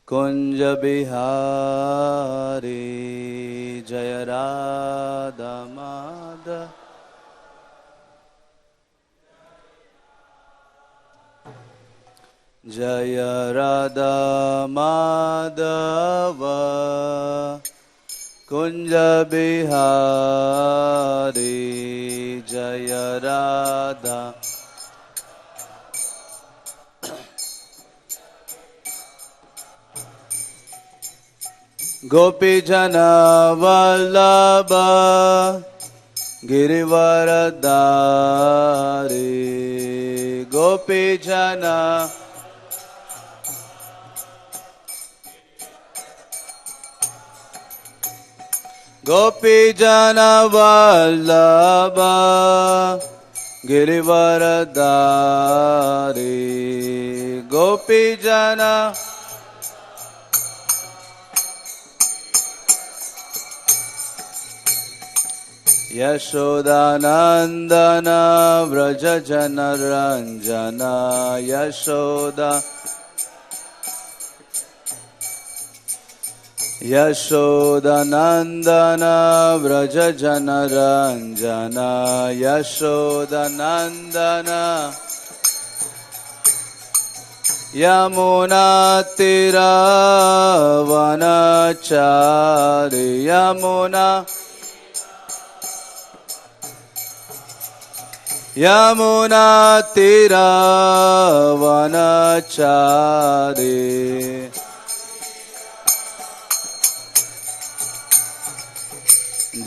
कुंज बिहारी जय राधा माधव। जय राधा माधव कुंज बिहारी जय राधा। गोपी जन वल्लभ गिरिवरधारी गोपी जन गोपी जन वल्लभ गिरिवरधारी गोपी जन यशोदानंदन व्रज जन रंजन यशोदा यशोदानंदन व्रज जन रंजन यशोदानंदन यमुना तीरावनचारि यमुना तीरावनचारि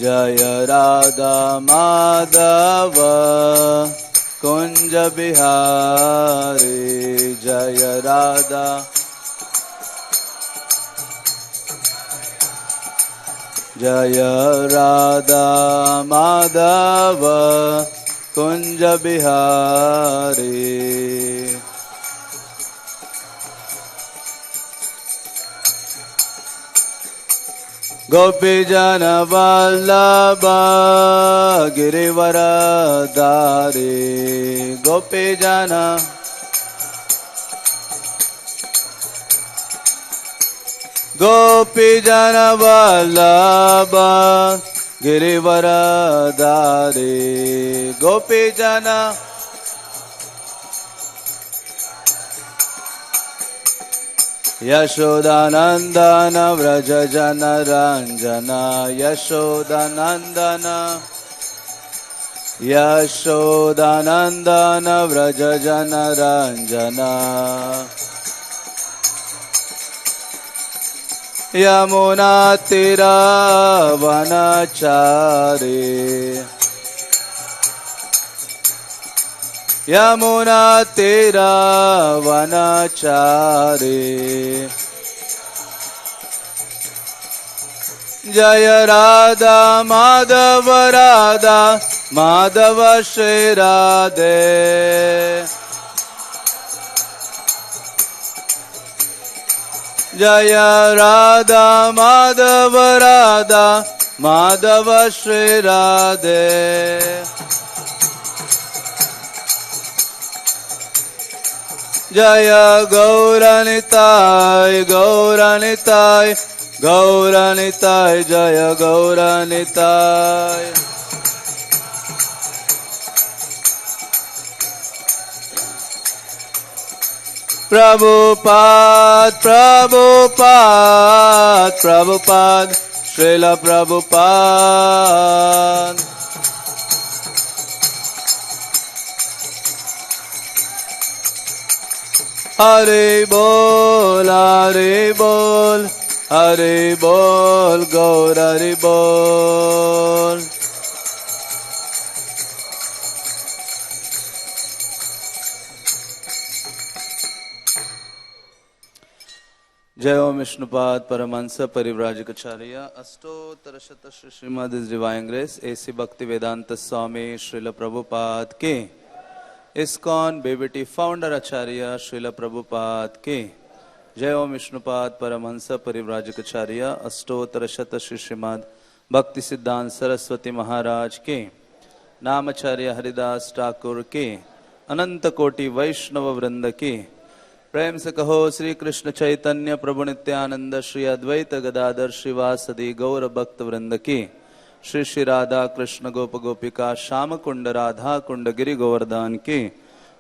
जय राधा माधव कुंज बिहारी जय राधा। जय राधा माधव कुंज बिहारी। गोपी जन वल्लभ गिरिवरधारी गोपी जन गोपी जन वल्लभ गिरिवरधारी गोपी जन यशोदानंदन व्रज जन रंजन यशोदानंदन यशोदानंदन व्रज जन रंजन यमुना तीरावनचारि यमुना तीरावनचारि जय राधा माधव राधा माधव श्री राधे। जय राधा माधव राधा माधव श्री राधे। जय गौरनिताय गौरनिताय गौरनिताय जय गौरनिताय। प्रभुपाद प्रभुपाद प्रभुपाद श्रील प्रभुपाद। हरे बोल हरे बोल हरे बोल गौर हरे बोल। जय ओम विष्णुपाद परमहंस परिव्राजकाचार्य अष्टोत्तर शत श्रीमद डिवाइन ग्रेस एसी भक्ति वेदांत स्वामी श्रील प्रभुपाद के इस्कॉन बीबीटी फाउंडर आचार्य श्रील प्रभुपाद के। जय ओम विष्णुपाद परमहंस परिव्राजकाचार्य अष्टोत्तर शत श्रीमद भक्ति सिद्धांत सरस्वती महाराज के। नामाचार्य हरिदास ठाकुर के। अनंत कोटि वैष्णव वृंद के। प्रेम से कहो श्री कृष्ण चैतन्य प्रभु नित्यानंद श्री अद्वैत गदाधर श्रीवासदि गौर भक्त वृंद की। श्री श्री राधा कृष्ण गोप गोपिका श्याम कुंड राधा कुंड गिरि गोवर्धन की।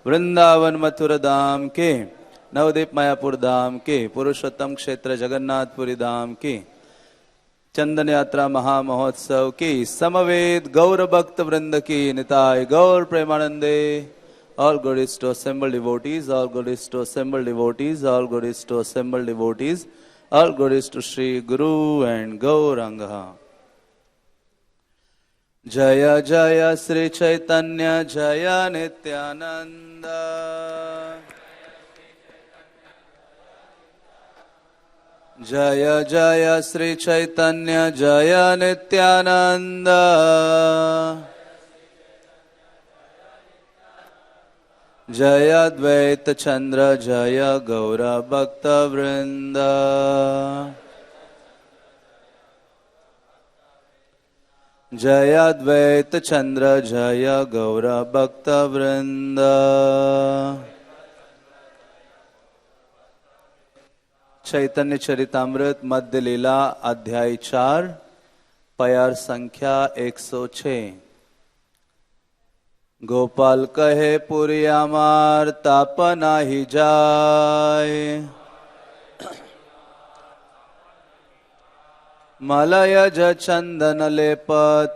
वृंदावन मथुरा धाम के। नवदीप मायापुर धाम के। पुरुषोत्तम क्षेत्र जगन्नाथपुरी धाम की। चंदन यात्रा महामहोत्सव की। समवेत गौर भक्त वृंद की। निताय गौर प्रेमानंदे। All glories to assembled devotees, all glories to assembled devotees, all glories to assembled devotees, all glories to Sri Guru and Gauranga. Jaya Jaya Sri Chaitanya Jaya Nityananda. Jaya Jaya Sri Chaitanya Jaya Nityananda. जय अद्वैत चंद्र जय गौर भक्त वृंद। जय अद्वैत चंद्र जय गौर भक्त वृंद। चैतन्य चरितामृत मध्य लीला अध्याय 4 प्यार संख्या 106। गोपाल कहे पुरी अमार ताप नाही जाय। मलयज चंदन लेप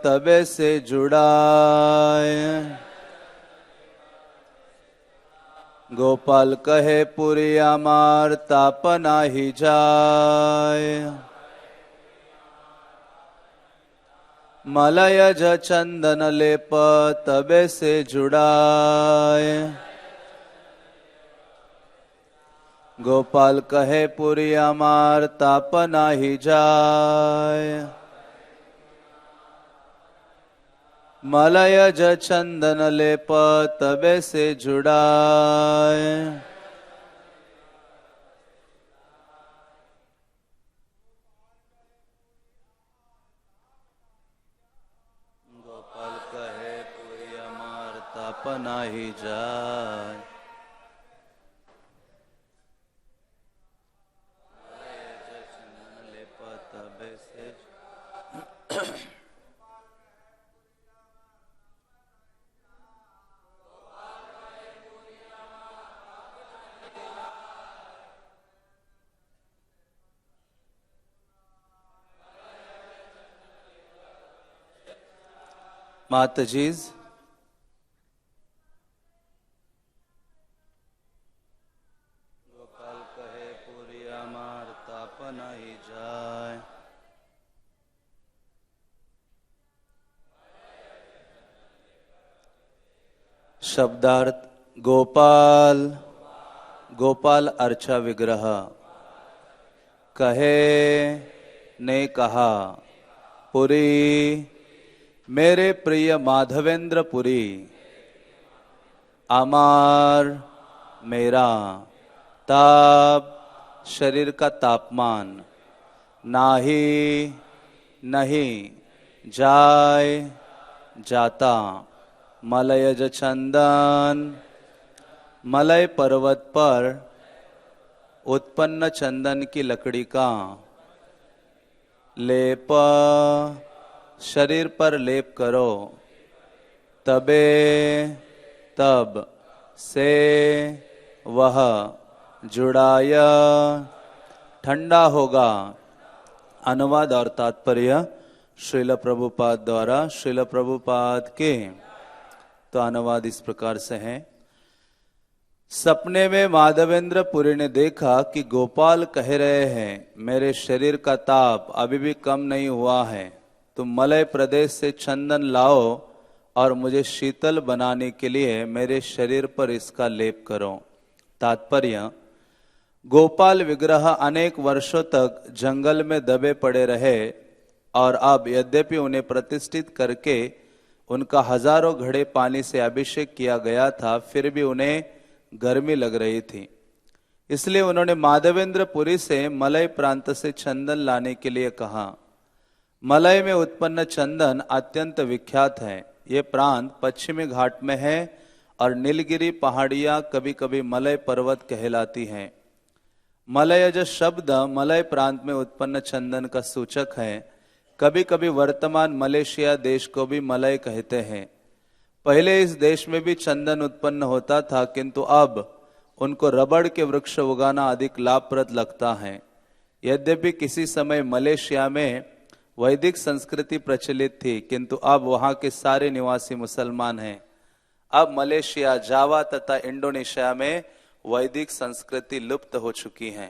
तबे से जुड़ाए। गोपाल कहे पुरी अमार ताप नाही जाय। मलयज चंदन लेप तबे से जुड़ाए। गोपाल कहे पुरी अमार ताप नाही जाय। मलयज चंदन लेप तबे से जुड़ाए। नाही जाय। माताजीज, गोपाल कहे पूरी अमार ताप नहीं जाए। शब्दार्थ गोपाल, गोपाल अर्चा विग्रह। कहे ने कहा, पुरी मेरे प्रिय माधवेंद्र पुरी, अमार मेरा, ताप शरीर का तापमान, नाही नहीं जाय जाता, मलयज चंदन मलय पर्वत पर उत्पन्न चंदन की लकड़ी का लेप शरीर पर लेप करो, तबे तब से वह जुड़ाया ठंडा होगा। अनुवाद और तात्पर्य श्रील प्रभुपाद द्वारा। श्रील प्रभुपाद के तो अनुवाद इस प्रकार से है। सपने में माधवेंद्र पुरी ने देखा कि गोपाल कह रहे हैं, मेरे शरीर का ताप अभी भी कम नहीं हुआ है, तुम मलय प्रदेश से चंदन लाओ और मुझे शीतल बनाने के लिए मेरे शरीर पर इसका लेप करो। तात्पर्य, गोपाल विग्रह अनेक वर्षों तक जंगल में दबे पड़े रहे और अब यद्यपि उन्हें प्रतिष्ठित करके उनका हजारों घड़े पानी से अभिषेक किया गया था, फिर भी उन्हें गर्मी लग रही थी। इसलिए उन्होंने माधवेंद्र पुरी से मलय प्रांत से चंदन लाने के लिए कहा। मलय में उत्पन्न चंदन अत्यंत विख्यात है। ये प्रांत पश्चिमी घाट में है और नीलगिरी पहाड़ियां कभी कभी मलय पर्वत कहलाती हैं। मलयज शब्द मलय प्रांत में उत्पन्न चंदन का सूचक है। कभी कभी वर्तमान मलेशिया देश को भी मलय कहते हैं। पहले इस देश में भी चंदन उत्पन्न होता था, किंतु अब उनको रबड़ के वृक्ष उगाना अधिक लाभप्रद लगता है। यद्यपि किसी समय मलेशिया में वैदिक संस्कृति प्रचलित थी, किंतु अब वहां के सारे निवासी मुसलमान हैं। अब मलेशिया, जावा तथा इंडोनेशिया में वैदिक संस्कृति लुप्त हो चुकी है।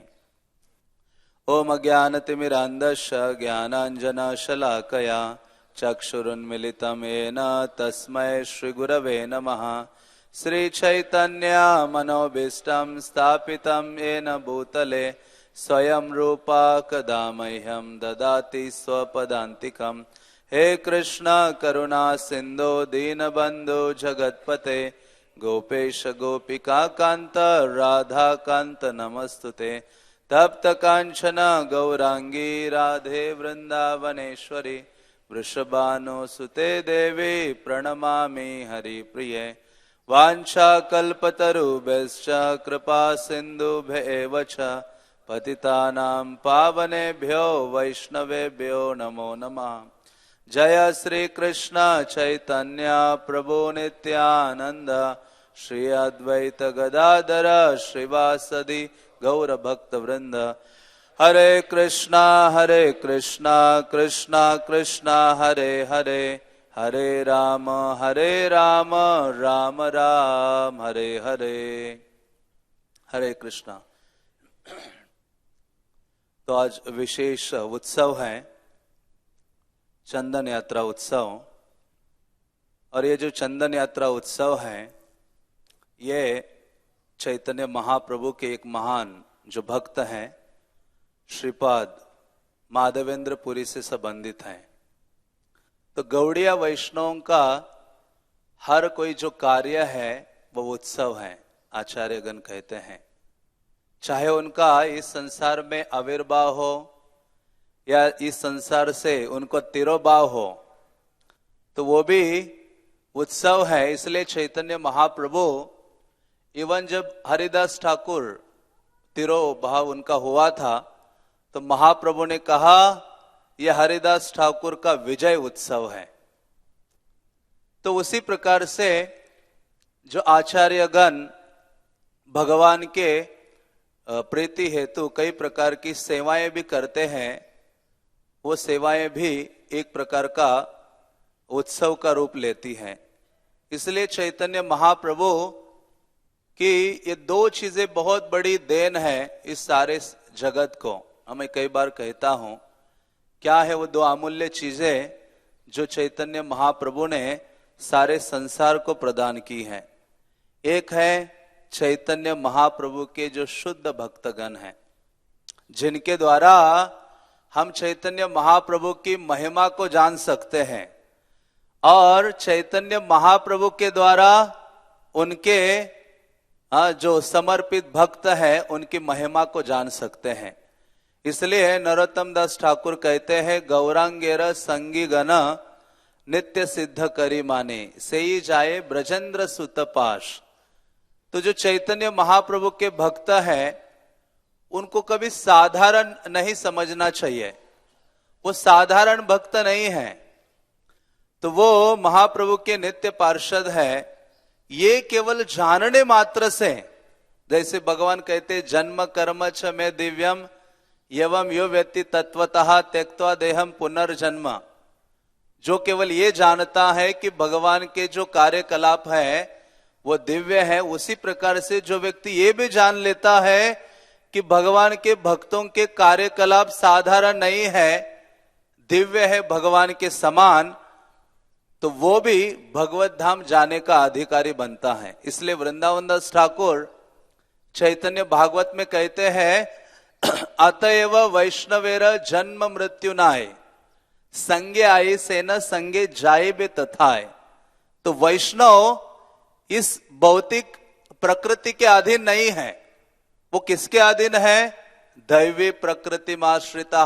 ओम अज्ञानतिमिरान्धस्य ज्ञानाञ्जनशलाकया चक्षुरुन्मिलितं येन तस्मै श्रीगुरवे नमः। श्रीचैतन्य मनोभीष्टं स्थापितं येन भूतले स्वयं रूपा कदा मह्यं ददाति स्वपदान्तिकम्। हे कृष्ण करुणा सिंधु दीनबंधु जगत्पते गोपेश गोपिका कांत राधा कांत नमस्तुते। तप्त कांचन गौरांगी राधे वृंदावनेश्वरी वृषभानुसुते देवी प्रणमामि हरिप्रिये। वाञ्छा कल्पतरुभ्यश्च कृपा सिन्धुभ्येव च पतितानां पावनेभ्यो वैष्णवेभ्यो नमो नमः। जय श्री कृष्ण चैतन्य प्रभु नित्यानंद श्री अद्वैत गदाधर श्रीवासदि गौर भक्त वृंद। हरे कृष्णा कृष्णा कृष्णा हरे हरे, हरे राम राम राम हरे हरे। हरे कृष्णा। तो आज विशेष उत्सव है, चंदन यात्रा उत्सव। और ये जो चंदन यात्रा उत्सव है, ये चैतन्य महाप्रभु के एक महान जो भक्त हैं, श्रीपाद माधवेंद्र पुरी से संबंधित हैं। तो गौड़िया वैष्णवों का हर कोई जो कार्य है वो उत्सव है, आचार्यगण कहते हैं। चाहे उनका इस संसार में आविर्भाव हो या इस संसार से उनको तिरोभाव हो, तो वो भी उत्सव है। इसलिए चैतन्य महाप्रभु इवन जब हरिदास ठाकुर तिरोभाव उनका हुआ था, तो महाप्रभु ने कहा यह हरिदास ठाकुर का विजय उत्सव है। तो उसी प्रकार से जो आचार्यगण भगवान के प्रीति हेतु कई प्रकार की सेवाएं भी करते हैं, वो सेवाएं भी एक प्रकार का उत्सव का रूप लेती हैं। इसलिए चैतन्य महाप्रभु की ये दो चीजें बहुत बड़ी देन है इस सारे जगत को। मैं कई बार कहता हूं, क्या है वो दो अमूल्य चीजें जो चैतन्य महाप्रभु ने सारे संसार को प्रदान की हैं। एक है चैतन्य महाप्रभु के जो शुद्ध भक्तगण हैं, जिनके द्वारा हम चैतन्य महाप्रभु की महिमा को जान सकते हैं, और चैतन्य महाप्रभु के द्वारा उनके जो समर्पित भक्त हैं उनकी महिमा को जान सकते हैं। इसलिए नरोत्तम दास ठाकुर कहते हैं, गौरांगेर संगी गण नित्य सिद्ध करी माने से ही जाए ब्रजेंद्र सुत पाश। तो जो चैतन्य महाप्रभु के भक्त हैं, उनको कभी साधारण नहीं समझना चाहिए। वो साधारण भक्त नहीं है, तो वो महाप्रभु के नित्य पार्षद है। ये केवल जानने मात्र से, जैसे भगवान कहते जन्म कर्म च में दिव्यम एवं यो व्यक्ति तत्वतः त्यक्त्वा देहम पुनर्जन्म, जो केवल ये जानता है कि भगवान के जो कार्यकलाप है वो दिव्य है, उसी प्रकार से जो व्यक्ति ये भी जान लेता है कि भगवान के भक्तों के कार्यकलाप साधारण नहीं है, दिव्य है भगवान के समान, तो वो भी भगवत धाम जाने का अधिकारी बनता है। इसलिए वृंदावन दास ठाकुर चैतन्य भागवत में कहते हैं, अतएव वैष्णवेर जन्म मृत्यु नाय संगे आये से न संगे जाए बे तथाय। तो वैष्णव इस भौतिक प्रकृति के अधीन नहीं है। वो किसके अधीन है? दैवी प्रकृति माश्रिता,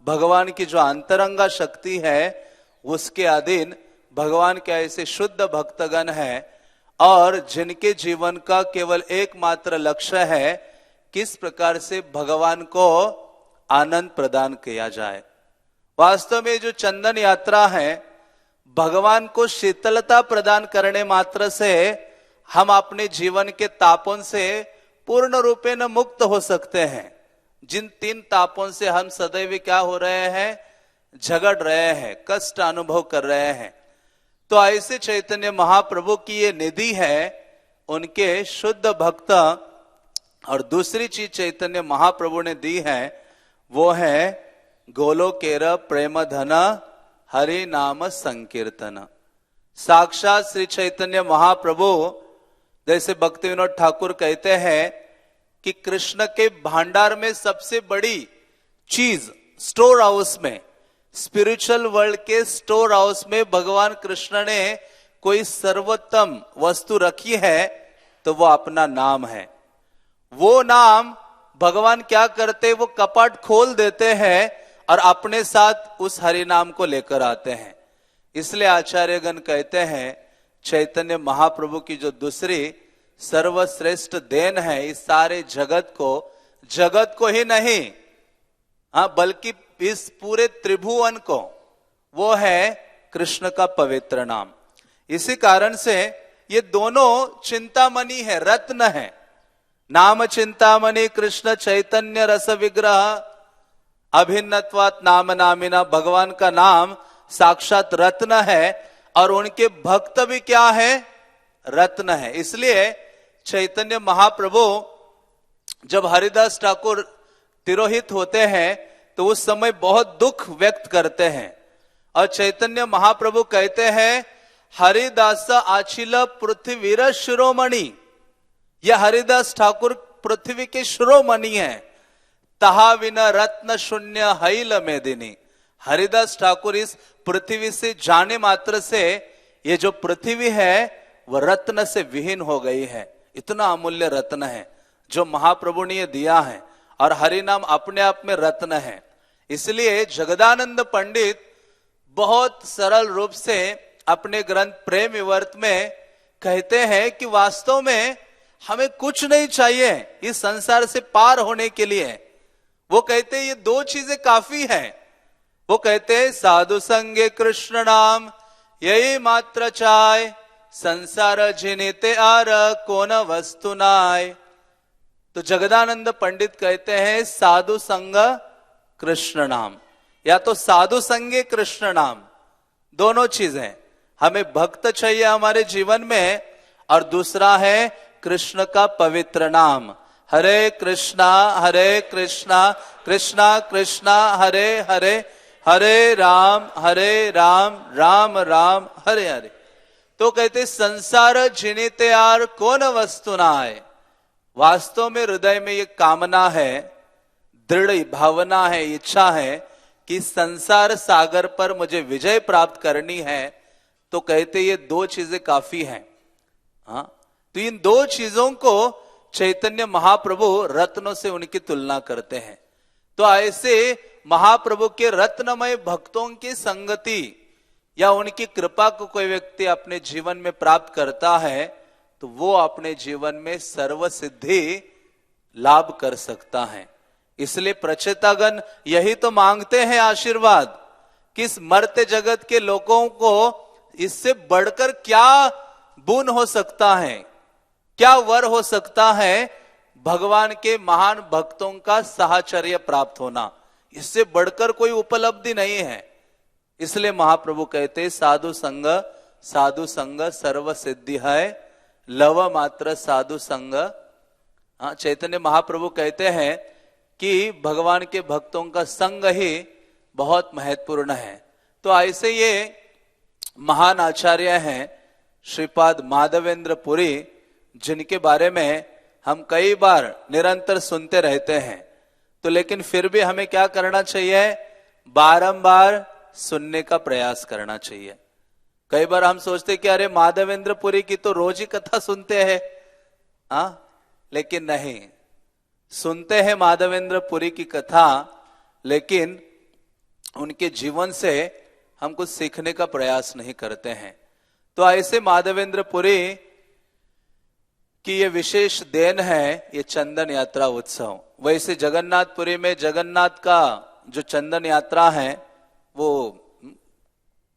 भगवान की जो अंतरंगा शक्ति है उसके अधीन भगवान के ऐसे शुद्ध भक्तगण हैं। और जिनके जीवन का केवल एकमात्र लक्ष्य है किस प्रकार से भगवान को आनंद प्रदान किया जाए। वास्तव में जो चंदन यात्रा है भगवान को शीतलता प्रदान करने मात्र से हम अपने जीवन के तापों से पूर्ण रूपेण मुक्त हो सकते हैं। जिन 3 तापों से हम सदैव क्या हो रहे हैं, झगड़ रहे हैं, कष्ट अनुभव कर रहे हैं। तो ऐसे चैतन्य महाप्रभु की ये निधि है, उनके शुद्ध भक्त। और दूसरी चीज चैतन्य महाप्रभु ने दी है वो है गोलोकेर प्रेम धन हरि नाम संकीर्तन। साक्षात श्री चैतन्य महाप्रभु, जैसे भक्ति विनोद ठाकुर कहते हैं कि कृष्ण के भंडार में सबसे बड़ी चीज स्टोर हाउस में, स्पिरिचुअल वर्ल्ड के स्टोर हाउस में भगवान कृष्ण ने कोई सर्वोत्तम वस्तु रखी है तो वो अपना नाम है। वो नाम भगवान क्या करते, वो कपाट खोल देते हैं और अपने साथ उस हरि नाम को लेकर आते हैं। इसलिए आचार्यगण कहते हैं चैतन्य महाप्रभु की जो दूसरी सर्वश्रेष्ठ देन है इस सारे जगत को ही नहीं, बल्कि इस पूरे त्रिभुवन को, वो है कृष्ण का पवित्र नाम। इसी कारण से ये दोनों चिंतामणि है, रत्न है। नाम चिंतामणि कृष्ण चैतन्य रस विग्रह अभिन्नत्वात् नाम नामिना। भगवान का नाम साक्षात रत्न है और उनके भक्त भी क्या है, रत्न है। इसलिए चैतन्य महाप्रभु जब हरिदास ठाकुर तिरोहित होते हैं तो उस समय बहुत दुख व्यक्त करते हैं और चैतन्य महाप्रभु कहते हैं हरिदास आचिल पृथ्वीर शिरोमणि। यह हरिदास ठाकुर पृथ्वी के शिरोमणि है। तहा विना रत्न शून्य हैल मेदिनी। हरिदास ठाकुर इस पृथ्वी से जाने मात्र से ये जो पृथ्वी है वह रत्न से विहीन हो गई है। इतना अमूल्य रत्न है जो महाप्रभु ने ये दिया है और हरि नाम अपने आप में रत्न है। इसलिए जगदानंद पंडित बहुत सरल रूप से अपने ग्रंथ प्रेम विवर्त में कहते हैं कि वास्तव में हमें कुछ नहीं चाहिए इस संसार से पार होने के लिए। वो कहते हैं ये 2 चीजें काफी है। वो कहते हैं साधु संगे कृष्ण नाम यही मात्र चाय, संसार जिनीते आर कौन वस्तु नाय। तो जगदानंद पंडित कहते हैं साधु संग कृष्ण नाम, या तो साधु संगे कृष्ण नाम, दोनों चीजें। हमें भक्त चाहिए हमारे जीवन में और दूसरा है कृष्ण का पवित्र नाम। हरे कृष्णा कृष्णा कृष्णा हरे हरे, हरे राम राम राम हरे हरे। तो कहते संसार जिनीते यार कौन वस्तु ना आए। वास्तव में हृदय में ये कामना है, दृढ़ भावना है, इच्छा है कि संसार सागर पर मुझे विजय प्राप्त करनी है। तो कहते ये 2 चीजें काफी हैं। तो इन 2 चीजों को चैतन्य महाप्रभु रत्नों से उनकी तुलना करते हैं। तो ऐसे महाप्रभु के रत्नमय भक्तों की संगति या उनकी कृपा को कोई व्यक्ति अपने जीवन में प्राप्त करता है तो वो अपने जीवन में सर्व सिद्धि लाभ कर सकता है। इसलिए प्रचेतागण यही तो मांगते हैं आशीर्वाद कि इस मर्त्य जगत के लोगों को इससे बढ़कर क्या गुण हो सकता है, क्या वर हो सकता है, भगवान के महान भक्तों का साहचर्य प्राप्त होना। इससे बढ़कर कोई उपलब्धि नहीं है। इसलिए महाप्रभु कहते साधु संग सर्व सिद्धि है, लव मात्र साधु संग। चैतन्य महाप्रभु कहते हैं कि भगवान के भक्तों का संग ही बहुत महत्वपूर्ण है। तो ऐसे ये महान आचार्य हैं श्रीपाद माधवेंद्र पुरी, जिनके बारे में हम कई बार निरंतर सुनते रहते हैं। तो लेकिन फिर भी हमें क्या करना चाहिए, बारंबार सुनने का प्रयास करना चाहिए। कई बार हम सोचते कि अरे माधवेंद्र पुरी की तो रोज ही कथा सुनते हैं, लेकिन नहीं, सुनते हैं माधवेंद्र पुरी की कथा, लेकिन उनके जीवन से हम कुछ सीखने का प्रयास नहीं करते हैं। तो ऐसे माधवेंद्र पुरी कि ये विशेष देन है ये चंदन यात्रा उत्सव। वैसे जगन्नाथपुरी में जगन्नाथ का जो चंदन यात्रा है वो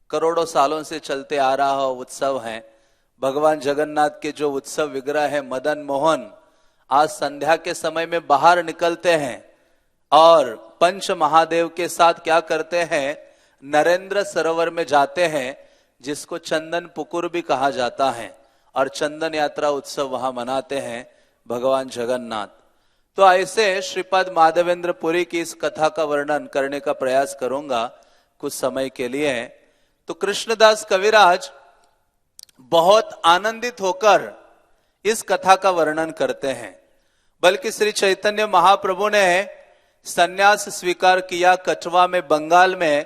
करोड़ों सालों से चलते आ रहा उत्सव है। भगवान जगन्नाथ के जो उत्सव विग्रह है मदन मोहन आज संध्या के समय में बाहर निकलते हैं और पंच महादेव के साथ क्या करते हैं, नरेंद्र सरोवर में जाते हैं जिसको चंदन पुकुर भी कहा जाता है और चंदन यात्रा उत्सव वहां मनाते हैं भगवान जगन्नाथ। तो ऐसे श्रीपद माधवेंद्र पुरी की इस कथा का वर्णन करने का प्रयास करूंगा कुछ समय के लिए। तो कृष्णदास कविराज बहुत आनंदित होकर इस कथा का वर्णन करते हैं। बल्कि श्री चैतन्य महाप्रभु ने संन्यास स्वीकार किया कछवा में बंगाल में,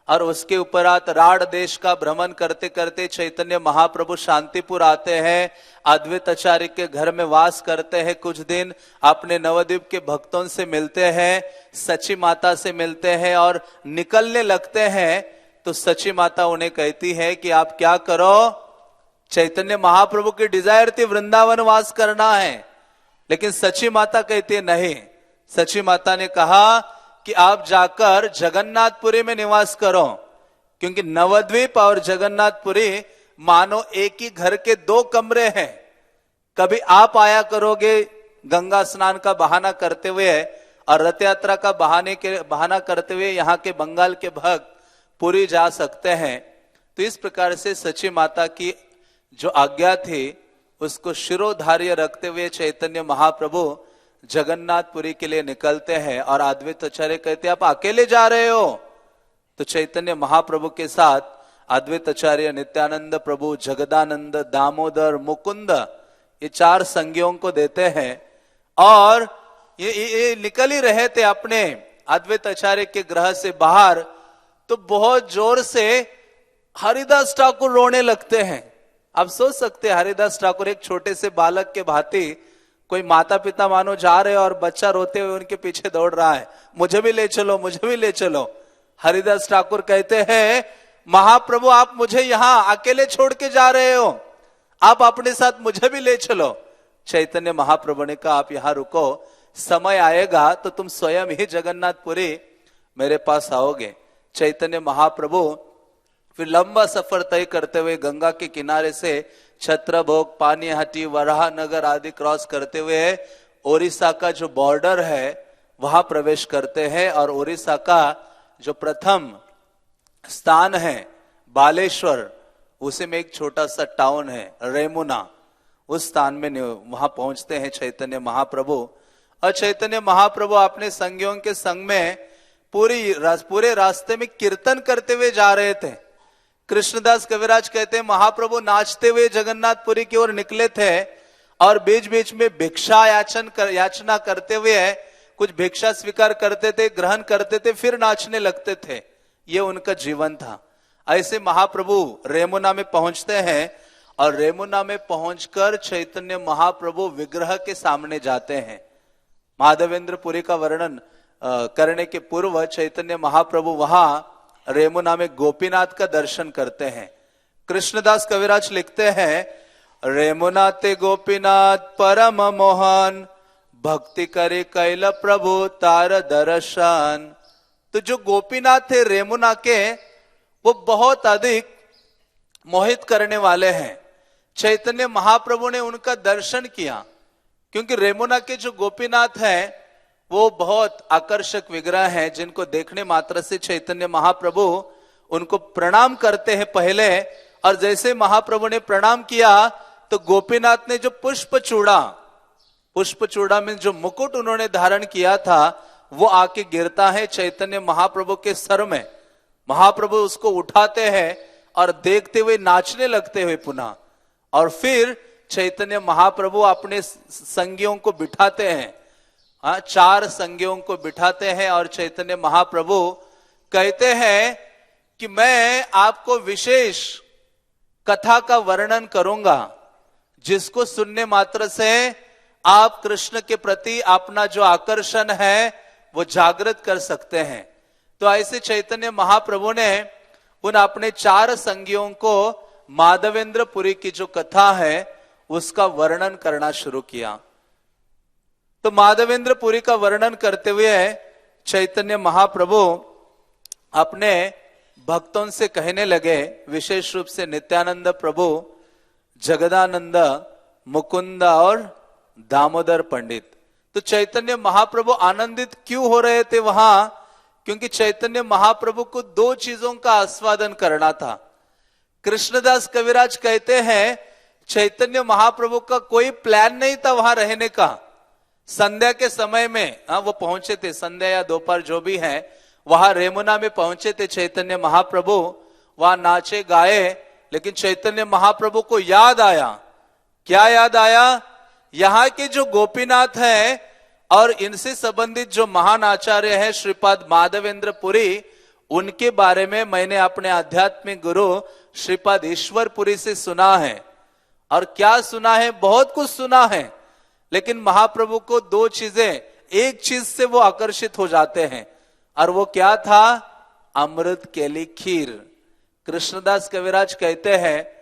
और उसके उपरांत राढ़ देश का भ्रमण करते करते चैतन्य महाप्रभु शांतिपुर आते हैं, अद्वैत आचार्य के घर में वास करते हैं कुछ दिन, अपने नवद्वीप के भक्तों से मिलते हैं, सची माता से मिलते हैं और निकलने लगते हैं। तो सची माता उन्हें कहती है कि आप क्या करो, चैतन्य महाप्रभु की डिजायर थी वृंदावन वास करना है, लेकिन सची माता कहती है नहीं। सची माता ने कहा कि आप जाकर जगन्नाथपुरी में निवास करो, क्योंकि नवद्वीप और जगन्नाथपुरी मानो एक ही घर के दो कमरे हैं। कभी आप आया करोगे गंगा स्नान का बहाना करते हुए और रथ यात्रा का बहाना करते हुए यहाँ के बंगाल के भक्त पुरी जा सकते हैं। तो इस प्रकार से सची माता की जो आज्ञा थी उसको शिरोधार्य रखते हुए चैतन्य महाप्रभु जगन्नाथपुरी के लिए निकलते हैं। और अद्वैत आचार्य कहते हैं आप अकेले जा रहे हो? तो चैतन्य महाप्रभु के साथ अद्वैत आचार्य, नित्यानंद प्रभु, जगदानंद, दामोदर, मुकुंद, ये चार संज्ञों को देते हैं और ये निकल ही रहे थे अपने अद्वैत आचार्य के गृह से बाहर। तो बहुत जोर से हरिदास ठाकुर रोने लगते हैं। आप सोच सकते हैं हरिदास ठाकुर एक छोटे से बालक के भांति, कोई माता पिता मानो जा रहे और बच्चा रोते हुए उनके पीछे दौड़ रहा है, मुझे भी ले चलो, मुझे भी ले चलो। हरिदास ठाकुर कहते हैं महाप्रभु आप मुझे यहाँ अकेले छोड़ के जा रहे हो, आप अपने साथ मुझे भी ले चलो। चैतन्य महाप्रभु ने कहा आप यहाँ रुको, समय आएगा तो तुम स्वयं ही जगन्नाथपुरी मेरे पास आओगे। चैतन्य महाप्रभु फिर लंबा सफर तय करते हुए गंगा के किनारे से छत्रभोग, पानीहाटी, वराहनगर आदि क्रॉस करते हुए ओडिशा का जो बॉर्डर है वहां प्रवेश करते हैं। और ओडिशा का जो प्रथम स्थान है बालेश्वर, उसी में एक छोटा सा टाउन है रेमुना, उस स्थान में वहां पहुंचते हैं चैतन्य महाप्रभु। और चैतन्य महाप्रभु अपने संगियों के संग में पूरे रास्ते में कीर्तन करते हुए जा रहे थे। कृष्णदास कविराज कहते हैं महाप्रभु नाचते हुए जगन्नाथपुरी की ओर निकले थे और बीच बीच में भिक्षा याचना करते हुए कुछ भिक्षा स्वीकार करते थे, ग्रहण करते थे, फिर नाचने लगते थे। ये उनका जीवन था। ऐसे महाप्रभु रेमुना में पहुंचते हैं और रेमुना में पहुंचकर चैतन्य महाप्रभु विग्रह के सामने जाते हैं। माधवेंद्र पुरी का वर्णन करने के पूर्व चैतन्य महाप्रभु वहां रेमुना में गोपीनाथ का दर्शन करते हैं। कृष्णदास कविराज लिखते हैं रेमुना ते गोपीनाथ परम मोहन, भक्ति करे कैल प्रभु तार दर्शन। तो जो गोपीनाथ थे रेमुना के, वो बहुत अधिक मोहित करने वाले हैं। चैतन्य महाप्रभु ने उनका दर्शन किया, क्योंकि रेमुना के जो गोपीनाथ हैं वो बहुत आकर्षक विग्रह हैं, जिनको देखने मात्र से चैतन्य महाप्रभु उनको प्रणाम करते हैं पहले। और जैसे महाप्रभु ने प्रणाम किया तो गोपीनाथ ने जो पुष्प चूड़ा में जो मुकुट उन्होंने धारण किया था वो आके गिरता है चैतन्य महाप्रभु के सर में। महाप्रभु उसको उठाते हैं और देखते हुए नाचने लगते हुए पुनः। और फिर चैतन्य महाप्रभु अपने संगियों को बिठाते हैं, चार संगियों को बिठाते हैं और चैतन्य महाप्रभु कहते हैं कि मैं आपको विशेष कथा का वर्णन करूंगा, जिसको सुनने मात्र से आप कृष्ण के प्रति अपना जो आकर्षण है वो जागृत कर सकते हैं। तो ऐसे चैतन्य महाप्रभु ने उन अपने चार संगियों को माधवेंद्र पुरी की जो कथा है उसका वर्णन करना शुरू किया। तो माधवेंद्र पुरी का वर्णन करते हुए चैतन्य महाप्रभु अपने भक्तों से कहने लगे, विशेष रूप से नित्यानंद प्रभु, जगदानंद, मुकुंद और दामोदर पंडित। तो चैतन्य महाप्रभु आनंदित क्यों हो रहे थे वहां? क्योंकि चैतन्य महाप्रभु को दो चीजों का आस्वादन करना था। कृष्णदास कविराज कहते हैं चैतन्य महाप्रभु का कोई प्लान नहीं था वहां रहने का। संध्या के समय में वो पहुंचे थे, संध्या या दोपहर जो भी है, वहां रेमुना में पहुंचे थे चैतन्य महाप्रभु, वहां नाचे गाए। लेकिन चैतन्य महाप्रभु को याद आया, क्या याद आया? यहाँ के जो गोपीनाथ हैं और इनसे संबंधित जो महान आचार्य हैं श्रीपाद माधवेंद्र पुरी, उनके बारे में मैंने अपने आध्यात्मिक गुरु श्रीपाद ईश्वर पुरी से सुना है। और क्या सुना है? बहुत कुछ सुना है। लेकिन महाप्रभु को दो चीजें, एक चीज से वो आकर्षित हो जाते हैं, और वो क्या था? अमृत केली खीर। कृष्णदास कविराज कहते हैं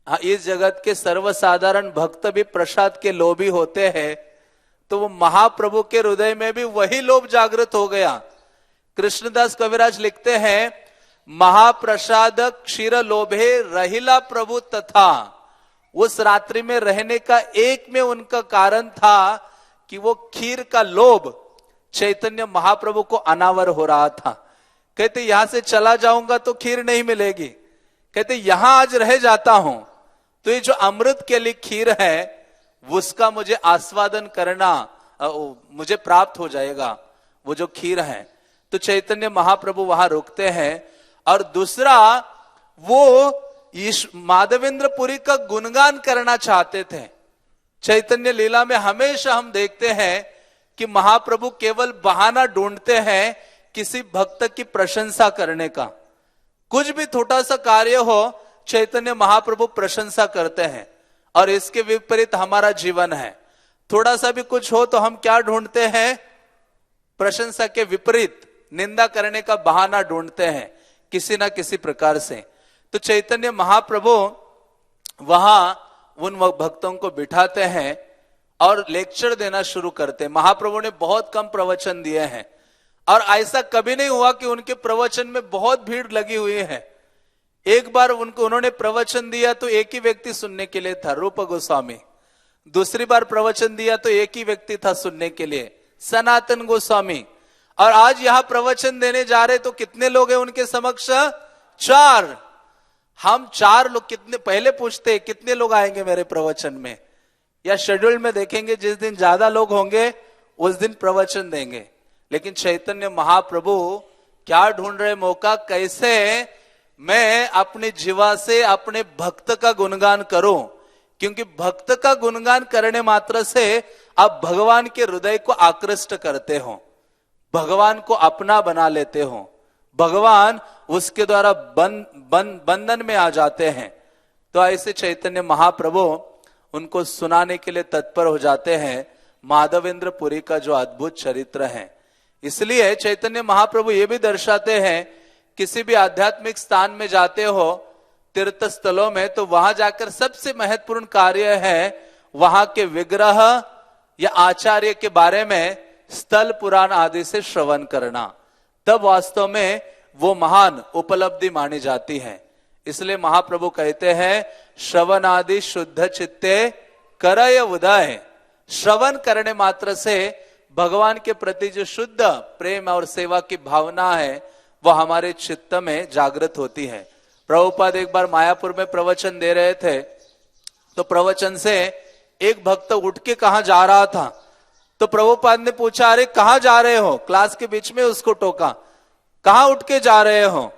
इस जगत के सर्वसाधारण भक्त भी प्रसाद के लोभी होते हैं, तो वो महाप्रभु के हृदय में भी वही लोभ जागृत हो गया। कृष्णदास कविराज लिखते हैं, महाप्रसाद क्षीर लोभे रहिला प्रभु तथा। उस रात्रि में रहने का एक में उनका कारण था कि वो खीर का लोभ चैतन्य महाप्रभु को अनावर हो रहा था। कहते यहां से चला जाऊंगा तो खीर नहीं मिलेगी, कहते यहां आज रह जाता हूं तो ये जो अमृत के लिए खीर है उसका मुझे आस्वादन करना मुझे प्राप्त हो जाएगा, वो जो खीर है। तो चैतन्य महाप्रभु वहां रुकते हैं। और दूसरा, वो माधवेंद्र पुरी का गुणगान करना चाहते थे। चैतन्य लीला में हमेशा हम देखते हैं कि महाप्रभु केवल बहाना ढूंढते हैं किसी भक्त की प्रशंसा करने का। कुछ भी छोटा सा कार्य हो, चैतन्य महाप्रभु प्रशंसा करते हैं। और इसके विपरीत हमारा जीवन है, थोड़ा सा भी कुछ हो तो हम क्या ढूंढते हैं? प्रशंसा के विपरीत निंदा करने का बहाना ढूंढते हैं किसी ना किसी प्रकार से। तो चैतन्य महाप्रभु वहां उन भक्तों को बिठाते हैं और लेक्चर देना शुरू करते हैं। महाप्रभु ने बहुत कम प्रवचन दिए हैं, और ऐसा कभी नहीं हुआ कि उनके प्रवचन में बहुत भीड़ लगी हुई है। एक बार उन्होंने प्रवचन दिया तो एक ही व्यक्ति सुनने के लिए था, रूप गोस्वामी। दूसरी बार प्रवचन दिया तो एक ही व्यक्ति था सुनने के लिए, सनातन गोस्वामी। और आज यहां प्रवचन देने जा रहे तो कितने लोग हैं उनके समक्ष? 4। हम 4 लोग, कितने पहले पूछते हैं कितने लोग आएंगे मेरे प्रवचन में, या शेड्यूल में देखेंगे जिस दिन ज्यादा लोग होंगे उस दिन प्रवचन देंगे। लेकिन चैतन्य महाप्रभु क्या ढूंढ रहे? मौका, कैसे मैं अपनी जीवा से अपने भक्त का गुणगान करूं। क्योंकि भक्त का गुणगान करने मात्र से आप भगवान के हृदय को आकृष्ट करते हो, भगवान को अपना बना लेते हो, भगवान उसके द्वारा बंधन में आ जाते हैं। तो ऐसे चैतन्य महाप्रभु उनको सुनाने के लिए तत्पर हो जाते हैं माधवेंद्र पुरी का जो अद्भुत चरित्र है। इसलिए चैतन्य महाप्रभु ये भी दर्शाते हैं, किसी भी आध्यात्मिक स्थान में जाते हो, तीर्थ स्थलों में, तो वहां जाकर सबसे महत्वपूर्ण कार्य है वहां के विग्रह या आचार्य के बारे में स्थल पुराण आदि से श्रवण करना। तब वास्तव में वो महान उपलब्धि मानी जाती है। इसलिए महाप्रभु कहते हैं, श्रवण आदि शुद्ध चित्ते करय उदय। श्रवण करने मात्र से भगवान के प्रति जो शुद्ध प्रेम और सेवा की भावना है वह हमारे चित्त में जागृत होती है। प्रभुपाद एक बार मायापुर में प्रवचन दे रहे थे, तो प्रवचन से एक भक्त उठ के कहां जा रहा था। तो प्रभुपाद ने पूछा, अरे कहां जा रहे हो? क्लास के बीच में उसको टोका, कहां उठ के जा रहे हो?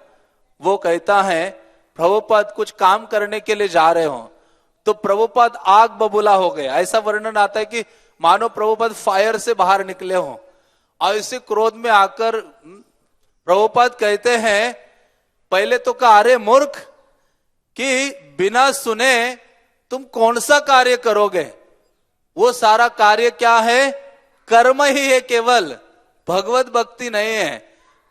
वो कहता है, प्रभुपाद कुछ काम करने के लिए जा रहे हो। तो प्रभुपाद आग बबूला हो गए। ऐसा वर्णन आता है कि मानो प्रभुपाद फायर से बाहर निकले हो, और इसी क्रोध में आकर प्रभुपाद कहते हैं, पहले तो कहा, अरे मूर्ख, कि बिना सुने तुम कौन सा कार्य करोगे? वो सारा कार्य क्या है? कर्म ही है केवल, भगवत भक्ति नहीं है।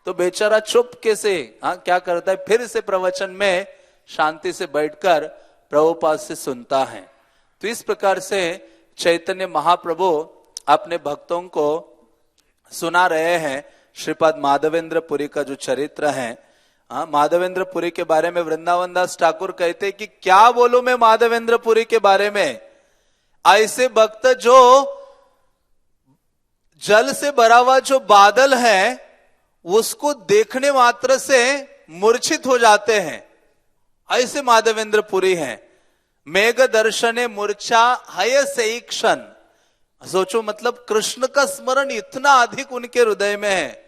तो बेचारा चुपके से क्या करता है, फिर से प्रवचन में शांति से बैठकर प्रभुपाद से सुनता है। तो इस प्रकार से चैतन्य महाप्रभु अपने भक्तों को सुना रहे हैं श्रीपाद माधवेंद्र पुरी का जो चरित्र है। माधवेंद्र पुरी के बारे में वृंदावन दास ठाकुर कहते हैं कि क्या बोलूं मैं माधवेंद्र पुरी के बारे में। ऐसे भक्त जो जल से भरा हुआ जो बादल है उसको देखने मात्र से मूर्छित हो जाते हैं, ऐसे माधवेंद्र पुरी हैं। मेघ दर्शने मूर्छा हय से क्षण। सोचो, मतलब कृष्ण का स्मरण इतना अधिक उनके हृदय में है।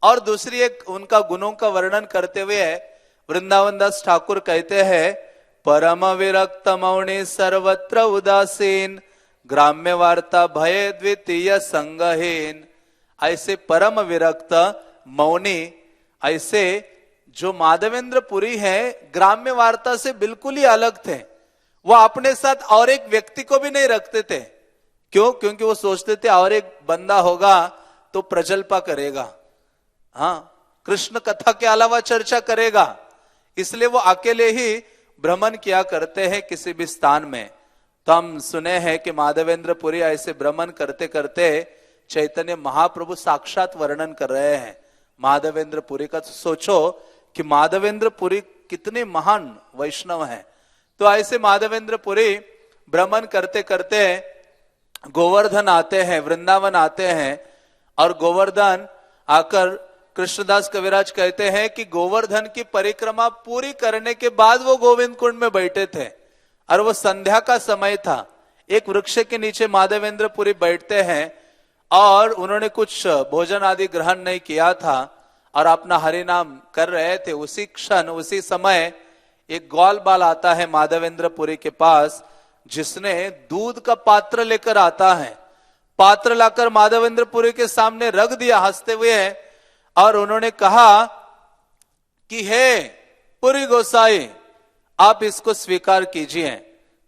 और दूसरी एक उनका गुणों का वर्णन करते हुए वृंदावन दास ठाकुर कहते हैं, परम विरक्त मौनी सर्वत्र उदासीन, ग्राम्य वार्ता भय द्वितीय संगहीन। ऐसे परम विरक्त मौनी, ऐसे जो माधवेंद्र पुरी है ग्राम्य वार्ता से बिल्कुल ही अलग थे। वो अपने साथ और एक व्यक्ति को भी नहीं रखते थे। क्यों? क्योंकि वो सोचते थे और एक बंदा होगा तो प्रजल्पा करेगा, हाँ, कृष्ण कथा के अलावा चर्चा करेगा। इसलिए वो अकेले ही भ्रमण किया करते हैं किसी भी स्थान में। तो हम सुने हैं कि माधवेंद्र पुरी ऐसे भ्रमण करते करते चैतन्य महाप्रभु साक्षात वर्णन कर रहे हैं माधवेंद्र पुरी का। तो सोचो कि माधवेंद्र पुरी कितने महान वैष्णव हैं। तो ऐसे माधवेंद्र पुरी भ्रमण करते करते गोवर्धन आते हैं, वृंदावन आते हैं। और गोवर्धन आकर कृष्णदास कविराज कहते हैं कि गोवर्धन की परिक्रमा पूरी करने के बाद वो गोविंद कुंड में बैठे थे और वो संध्या का समय था। एक वृक्ष के नीचे माधवेंद्र पुरी बैठते हैं और उन्होंने कुछ भोजन आदि ग्रहण नहीं किया था और अपना हरि नाम कर रहे थे। उसी क्षण, उसी समय एक ग्वाल बाल आता है माधवेंद्र पुरी के पास, जिसने दूध का पात्र लेकर आता है। पात्र लाकर माधवेंद्र पुरी के सामने रख दिया हंसते हुए, और उन्होंने कहा कि हे पुरी गोसाई, आप इसको स्वीकार कीजिए।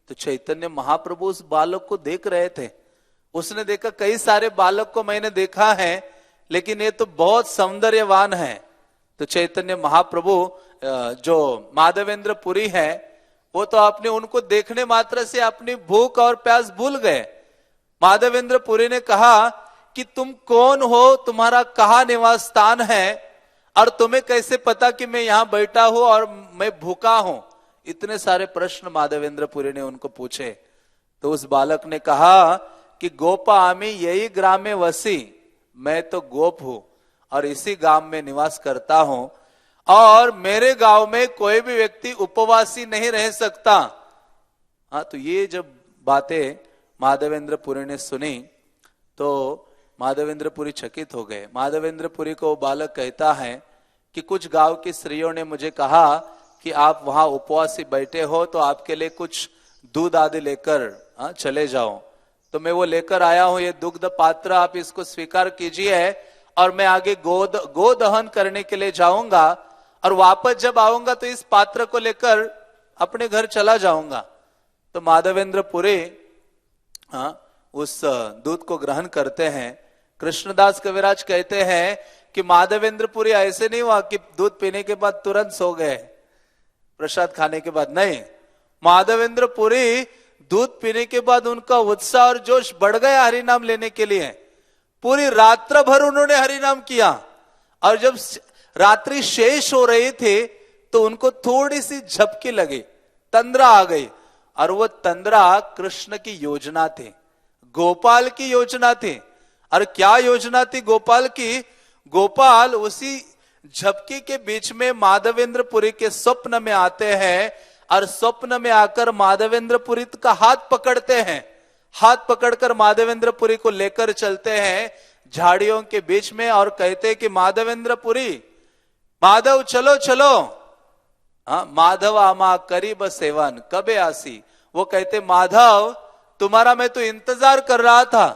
तो चैतन्य महाप्रभु उस बालक को देख रहे थे। उसने देखा कई सारे बालक को मैंने देखा है, लेकिन ये तो बहुत सौंदर्यवान है। तो चैतन्य महाप्रभु जो माधवेंद्र पुरी है, वो तो आपने उनको देखने मात्र से अपनी भूख और प्यास भूल गए। माधवेंद्र पुरी ने कहा कि तुम कौन हो, तुम्हारा कहाँ निवास स्थान है, और तुम्हें कैसे पता कि मैं यहां बैठा हूं और मैं भूखा हूं। इतने सारे प्रश्न माधवेंद्र पुरी ने उनको पूछे। तो उस बालक ने कहा कि गोपा आमी यही ग्राम में वसी, मैं तो गोप हूं और इसी गांव में निवास करता हूं, और मेरे गांव में कोई भी व्यक्ति उपवासी नहीं रह सकता। हाँ, तो ये जब बातें माधवेंद्र पुरी ने सुनी तो माधवेंद्र पुरी चकित हो गए। माधवेंद्र पुरी को बालक कहता है कि कुछ गांव की स्त्रियों ने मुझे कहा कि आप वहां उपवासी बैठे हो तो आपके लिए कुछ दूध आदि लेकर चले जाओ। तो मैं वो लेकर आया हूं, ये दुग्ध पात्र, आप इसको स्वीकार कीजिए और मैं आगे गोदहन करने के लिए जाऊंगा, और वापस जब आऊंगा तो इस पात्र को लेकर अपने घर चला जाऊंगा। तो माधवेंद्र पुरी उस दूध को ग्रहण करते हैं। कृष्णदास कविराज कहते हैं कि माधवेंद्र पुरी ऐसे नहीं हुआ कि दूध पीने के बाद तुरंत सो गए प्रसाद खाने के बाद, नहीं। माधवेंद्र पुरी दूध पीने के बाद उनका उत्साह और जोश बढ़ गया हरि नाम लेने के लिए। पूरी रात्र भर उन्होंने हरि नाम किया, और जब रात्रि शेष हो रही थी तो उनको थोड़ी सी झपकी लगी, तंद्रा आ गई, और वो तंद्रा कृष्ण की योजना थी, गोपाल की योजना थी। और क्या योजना थी गोपाल की? गोपाल उसी झपकी के बीच में माधवेंद्र पुरी के स्वप्न में आते हैं, और स्वप्न में आकर माधवेंद्र पुरी का हाथ पकड़ते हैं। हाथ पकड़कर माधवेंद्र पुरी को लेकर चलते हैं झाड़ियों के बीच में, और कहते हैं कि माधवेंद्र पुरी, माधव चलो चलो, माधव आमा करीब सेवन कबे आसी। वो कहते माधव, तुम्हारा मैं तो इंतजार कर रहा था,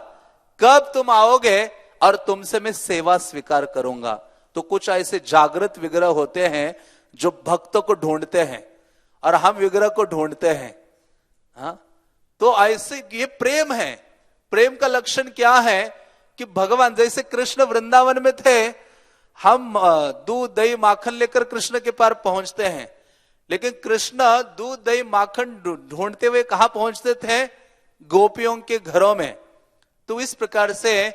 कब तुम आओगे और तुमसे मैं सेवा स्वीकार करूंगा। तो कुछ ऐसे जागृत विग्रह होते हैं जो भक्तों को ढूंढते हैं, और हम विग्रह को ढूंढते हैं। हाँ, तो ऐसे ये प्रेम है। प्रेम का लक्षण क्या है कि भगवान, जैसे कृष्ण वृंदावन में थे, हम दूध दही माखन लेकर कृष्ण के पार पहुंचते हैं, लेकिन कृष्ण दूध दही माखन ढूंढते हुए कहां पहुंचते थे? गोपियों के घरों में। तो इस प्रकार से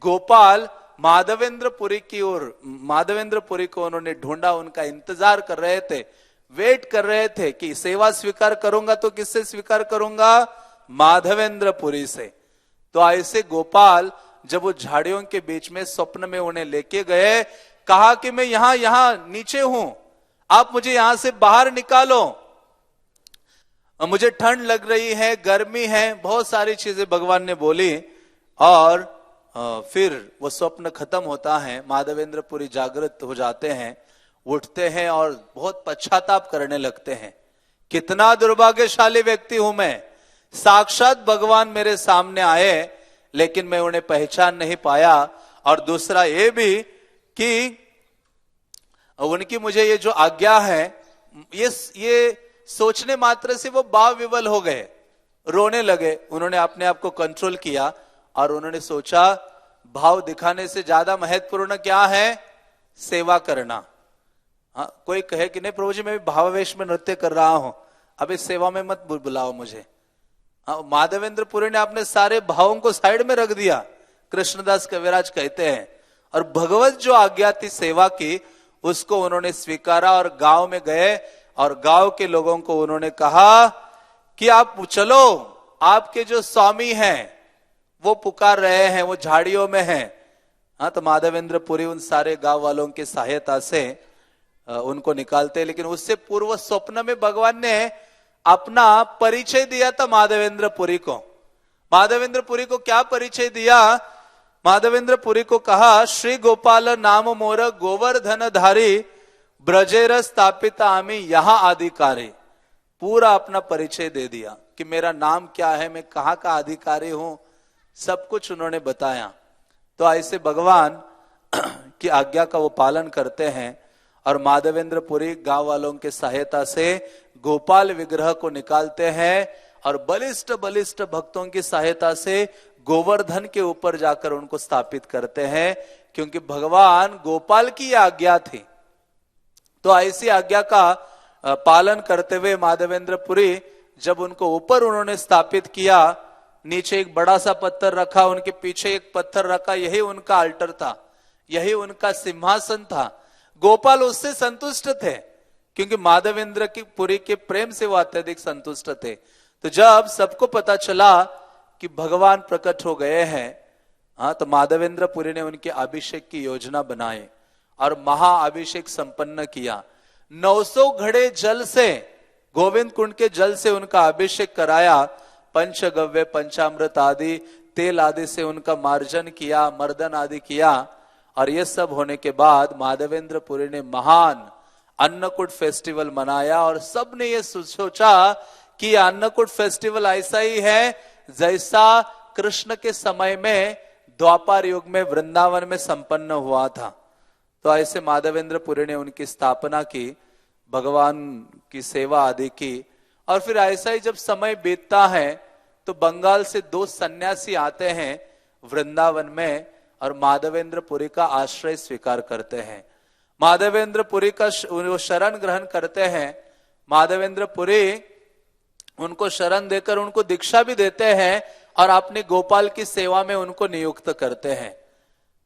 गोपाल माधवेंद्रपुरी की ओर, माधवेंद्रपुरी को उन्होंने ढूंढा, उनका इंतजार कर रहे थे, वेट कर रहे थे कि सेवा स्वीकार करूंगा तो किससे स्वीकार करूंगा? माधवेंद्रपुरी से। तो ऐसे गोपाल जब वो झाड़ियों के बीच में स्वप्न में उन्हें लेके गए, कहा कि मैं यहां नीचे हूं, आप मुझे यहां से बाहर निकालो, मुझे ठंड लग रही है, गर्मी है, बहुत सारी चीजें भगवान ने बोली। और फिर वो स्वप्न खत्म होता है, माधवेंद्रपुरी जागृत हो जाते हैं, उठते हैं और बहुत पश्चाताप करने लगते हैं। कितना दुर्भाग्यशाली व्यक्ति हूं मैं, साक्षात भगवान मेरे सामने आए लेकिन मैं उन्हें पहचान नहीं पाया। और दूसरा ये भी कि उनकी मुझे ये जो आज्ञा है, ये सोचने मात्र से वो भाव विवल हो गए, रोने लगे। उन्होंने अपने आप को कंट्रोल किया और उन्होंने सोचा भाव दिखाने से ज्यादा महत्वपूर्ण क्या है? सेवा करना। हाँ, कोई कहे कि नहीं प्रभु जी मैं भावावेश में नृत्य कर रहा हूं, अब इस सेवा में मत बुलाओ मुझे। हाँ, माधवेंद्रपुरी ने अपने सारे भावों को साइड में रख दिया, कृष्णदास कविराज कहते हैं, और भगवत जो आज्ञा थी सेवा की उसको उन्होंने स्वीकारा और गांव में गए और गांव के लोगों को उन्होंने कहा कि आप चलो, आपके जो स्वामी हैं वो पुकार रहे हैं, वो झाड़ियों में हैं। हाँ, तो माधवेंद्रपुरी उन सारे गांव वालों की सहायता से उनको निकालते। लेकिन उससे पूर्व स्वप्न में भगवान ने अपना परिचय दिया था माधवेंद्रपुरी को। माधवेंद्रपुरी को क्या परिचय दिया? माधवेंद्रपुरी को कहा, श्री गोपाल नाम मोर गोवर्धन धारी, ब्रजेर स्थापित आमी यहां अधिकारी। पूरा अपना परिचय दे दिया कि मेरा नाम क्या है, मैं कहाँ का अधिकारी हूं, सब कुछ उन्होंने बताया। तो ऐसे भगवान की आज्ञा का वो पालन करते हैं और माधवेंद्रपुरी गांव वालों के सहायता से गोपाल विग्रह को निकालते हैं और बलिष्ठ बलिष्ठ भक्तों की सहायता से गोवर्धन के ऊपर जाकर उनको स्थापित करते हैं, क्योंकि भगवान गोपाल की आज्ञा थी। तो ऐसी आज्ञा का पालन करते हुए माधवेंद्रपुरी जब उनको ऊपर उन्होंने स्थापित किया, नीचे एक बड़ा सा पत्थर रखा, उनके पीछे एक पत्थर रखा, यही उनका अल्टर था, यही उनका सिंहासन था। गोपाल उससे संतुष्ट थे क्योंकि माधवेंद्र की पुरी के प्रेम से वो अत्यधिक संतुष्ट थे। तो जब सबको पता चला कि भगवान प्रकट हो गए हैं, हाँ, तो माधवेंद्रपुरी ने उनके अभिषेक की योजना बनाई और महाअभिषेक संपन्न किया। 900 घड़े जल से, गोविंद कुंड के जल से उनका अभिषेक कराया, पंचगव्य पंचामृत आदि तेल आदि से उनका मार्जन किया, मर्दन आदि किया। और ये सब होने के बाद माधवेंद्रपुरी ने महान अन्नकूट फेस्टिवल मनाया और सबने ये सोचा कि अन्नकूट फेस्टिवल ऐसा ही है जैसा कृष्ण के समय में द्वापर युग में वृंदावन में संपन्न हुआ था। तो ऐसे माधवेंद्रपुरी ने उनकी स्थापना की, भगवान की सेवा आदि की। और फिर ऐसा ही जब समय बीतता है तो बंगाल से 2 सन्यासी आते हैं वृंदावन में और माधवेंद्रपुरी का आश्रय स्वीकार करते हैं। माधवेंद्रपुरी का शरण ग्रहण करते हैं। माधवेंद्रपुरी उनको शरण देकर उनको दीक्षा भी देते हैं और अपने गोपाल की सेवा में उनको नियुक्त करते हैं।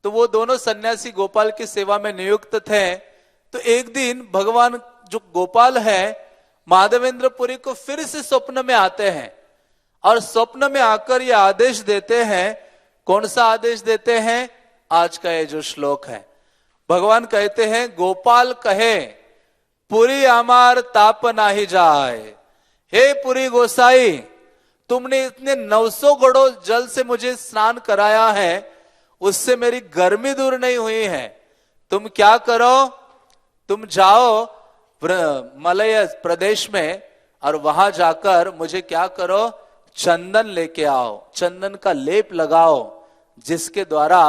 तो वो दोनों सन्यासी गोपाल की सेवा में नियुक्त थे। तो एक दिन भगवान जो गोपाल है माधवेंद्रपुरी को फिर से स्वप्न में आते हैं और स्वप्न में आकर ये आदेश देते हैं। कौन सा आदेश देते हैं? आज का ये जो श्लोक है, भगवान कहते हैं, गोपाल कहे पुरी अमार ताप नाही जाए। हे पुरी गोसाई, तुमने इतने 900 घड़ों जल से मुझे स्नान कराया है, उससे मेरी गर्मी दूर नहीं हुई है। तुम क्या करो, तुम जाओ मलय प्रदेश में और वहां जाकर मुझे क्या करो, चंदन लेके आओ, चंदन का लेप लगाओ, जिसके द्वारा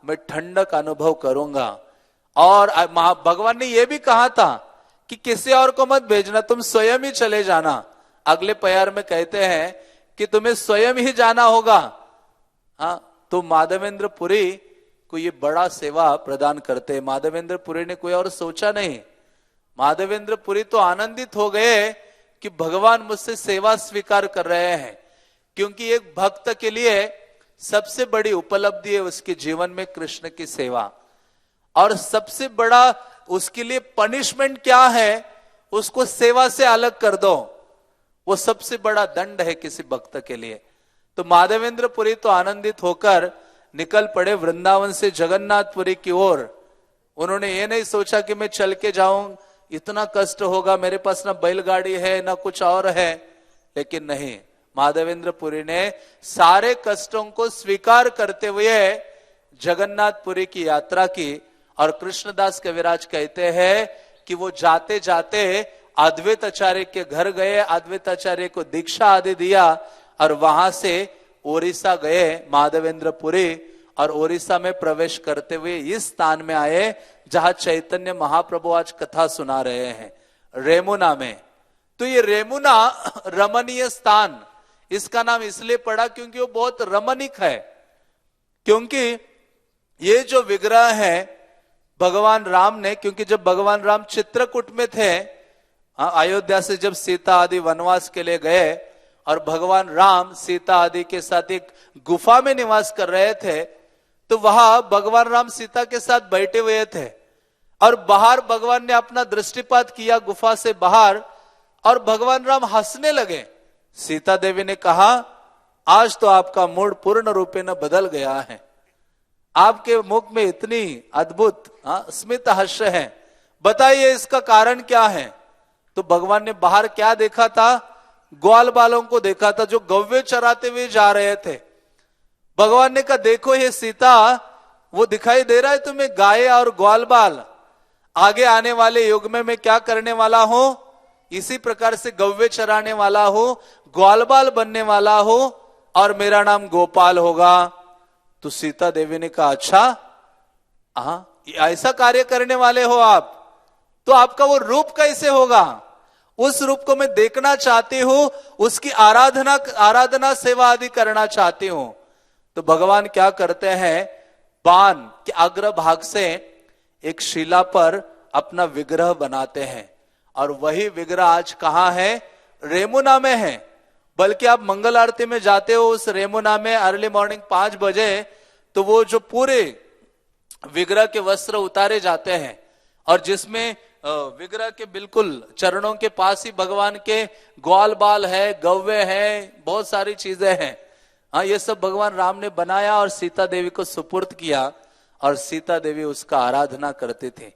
मैं ठंडक अनुभव करूंगा। और भगवान ने यह भी कहा था कि किसी और को मत भेजना, तुम स्वयं ही चले जाना। अगले प्यार में कहते हैं कि तुम्हें स्वयं ही जाना होगा। हाँ, तो माधवेंद्रपुरी को ये बड़ा सेवा प्रदान करते हैं। माधवेंद्रपुरी ने कोई और सोचा नहीं। माधवेंद्रपुरी तो आनंदित हो गए कि भगवान मुझसे सेवा स्वीकार कर रहे हैं, क्योंकि एक भक्त के लिए सबसे बड़ी उपलब्धि है उसके जीवन में कृष्ण की सेवा, और सबसे बड़ा उसके लिए पनिशमेंट क्या है, उसको सेवा से अलग कर दो, वो सबसे बड़ा दंड है किसी भक्त के लिए। तो माधवेंद्र पुरी तो आनंदित होकर निकल पड़े वृंदावन से जगन्नाथपुरी की ओर। उन्होंने ये नहीं सोचा कि मैं चल के जाऊं, इतना कष्ट होगा, मेरे पास ना बैलगाड़ी है ना कुछ और है, लेकिन नहीं, माधवेंद्र पुरी ने सारे कष्टों को स्वीकार करते हुए जगन्नाथपुरी की यात्रा की। और कृष्णदास कविराज कहते हैं कि वो जाते जाते अद्वैत आचार्य के घर गए, अद्वैत आचार्य को दीक्षा आदि दिया, और वहां से ओडिशा गए माधवेंद्र पुरी, और ओडिशा में प्रवेश करते हुए इस स्थान में आए जहां चैतन्य महाप्रभु आज कथा सुना रहे हैं, रेमुना में। तो ये रेमुना रमणीय स्थान, इसका नाम इसलिए पड़ा क्योंकि वो बहुत रमणीक है, क्योंकि ये जो विग्रह है भगवान राम ने, क्योंकि जब भगवान राम चित्रकूट में थे, अयोध्या से जब सीता आदि वनवास के लिए गए, और भगवान राम सीता आदि के साथ एक गुफा में निवास कर रहे थे, तो वहां भगवान राम सीता के साथ बैठे हुए थे, और बाहर भगवान ने अपना दृष्टिपात किया गुफा से बाहर, और भगवान राम हंसने लगे। सीता देवी ने कहा, आज तो आपका मूड पूर्ण रूपे न बदल गया है, आपके मुख में इतनी अद्भुत स्मित हास्य है, बताइए इसका कारण क्या है। तो भगवान ने बाहर क्या देखा था, ग्वाल बालों को देखा था जो गव्य चराते हुए जा रहे थे। भगवान ने कहा, देखो ये सीता, वो दिखाई दे रहा है तुम्हें गाय और ग्वाल बाल, आगे आने वाले युग में मैं क्या करने वाला हूं, इसी प्रकार से गव्य चराने वाला हूं, ग्वाल बाल बनने वाला हूं, और मेरा नाम गोपाल होगा। तो सीता देवी ने कहा, अच्छा ऐसा कार्य करने वाले हो आप, तो आपका वो रूप कैसे होगा, उस रूप को मैं देखना चाहती हूं, उसकी आराधना सेवा आदि करना चाहती हूं। तो भगवान क्या करते हैं, बाण के अग्र भाग से एक शिला पर अपना विग्रह बनाते हैं, और वही विग्रह आज कहां है, रेमुना में है। बल्कि आप मंगल आरती में जाते हो उस रेमुना में अर्ली मॉर्निंग 5 बजे, तो वो जो पूरे विग्रह के वस्त्र उतारे जाते हैं, और जिसमें विग्रह के बिल्कुल चरणों के पास ही भगवान के ग्वाल बाल है, गव्य है, बहुत सारी चीजें हैं। ये सब भगवान राम ने बनाया और सीता देवी को सुपुर्द किया, और सीता देवी उसका आराधना करते थे।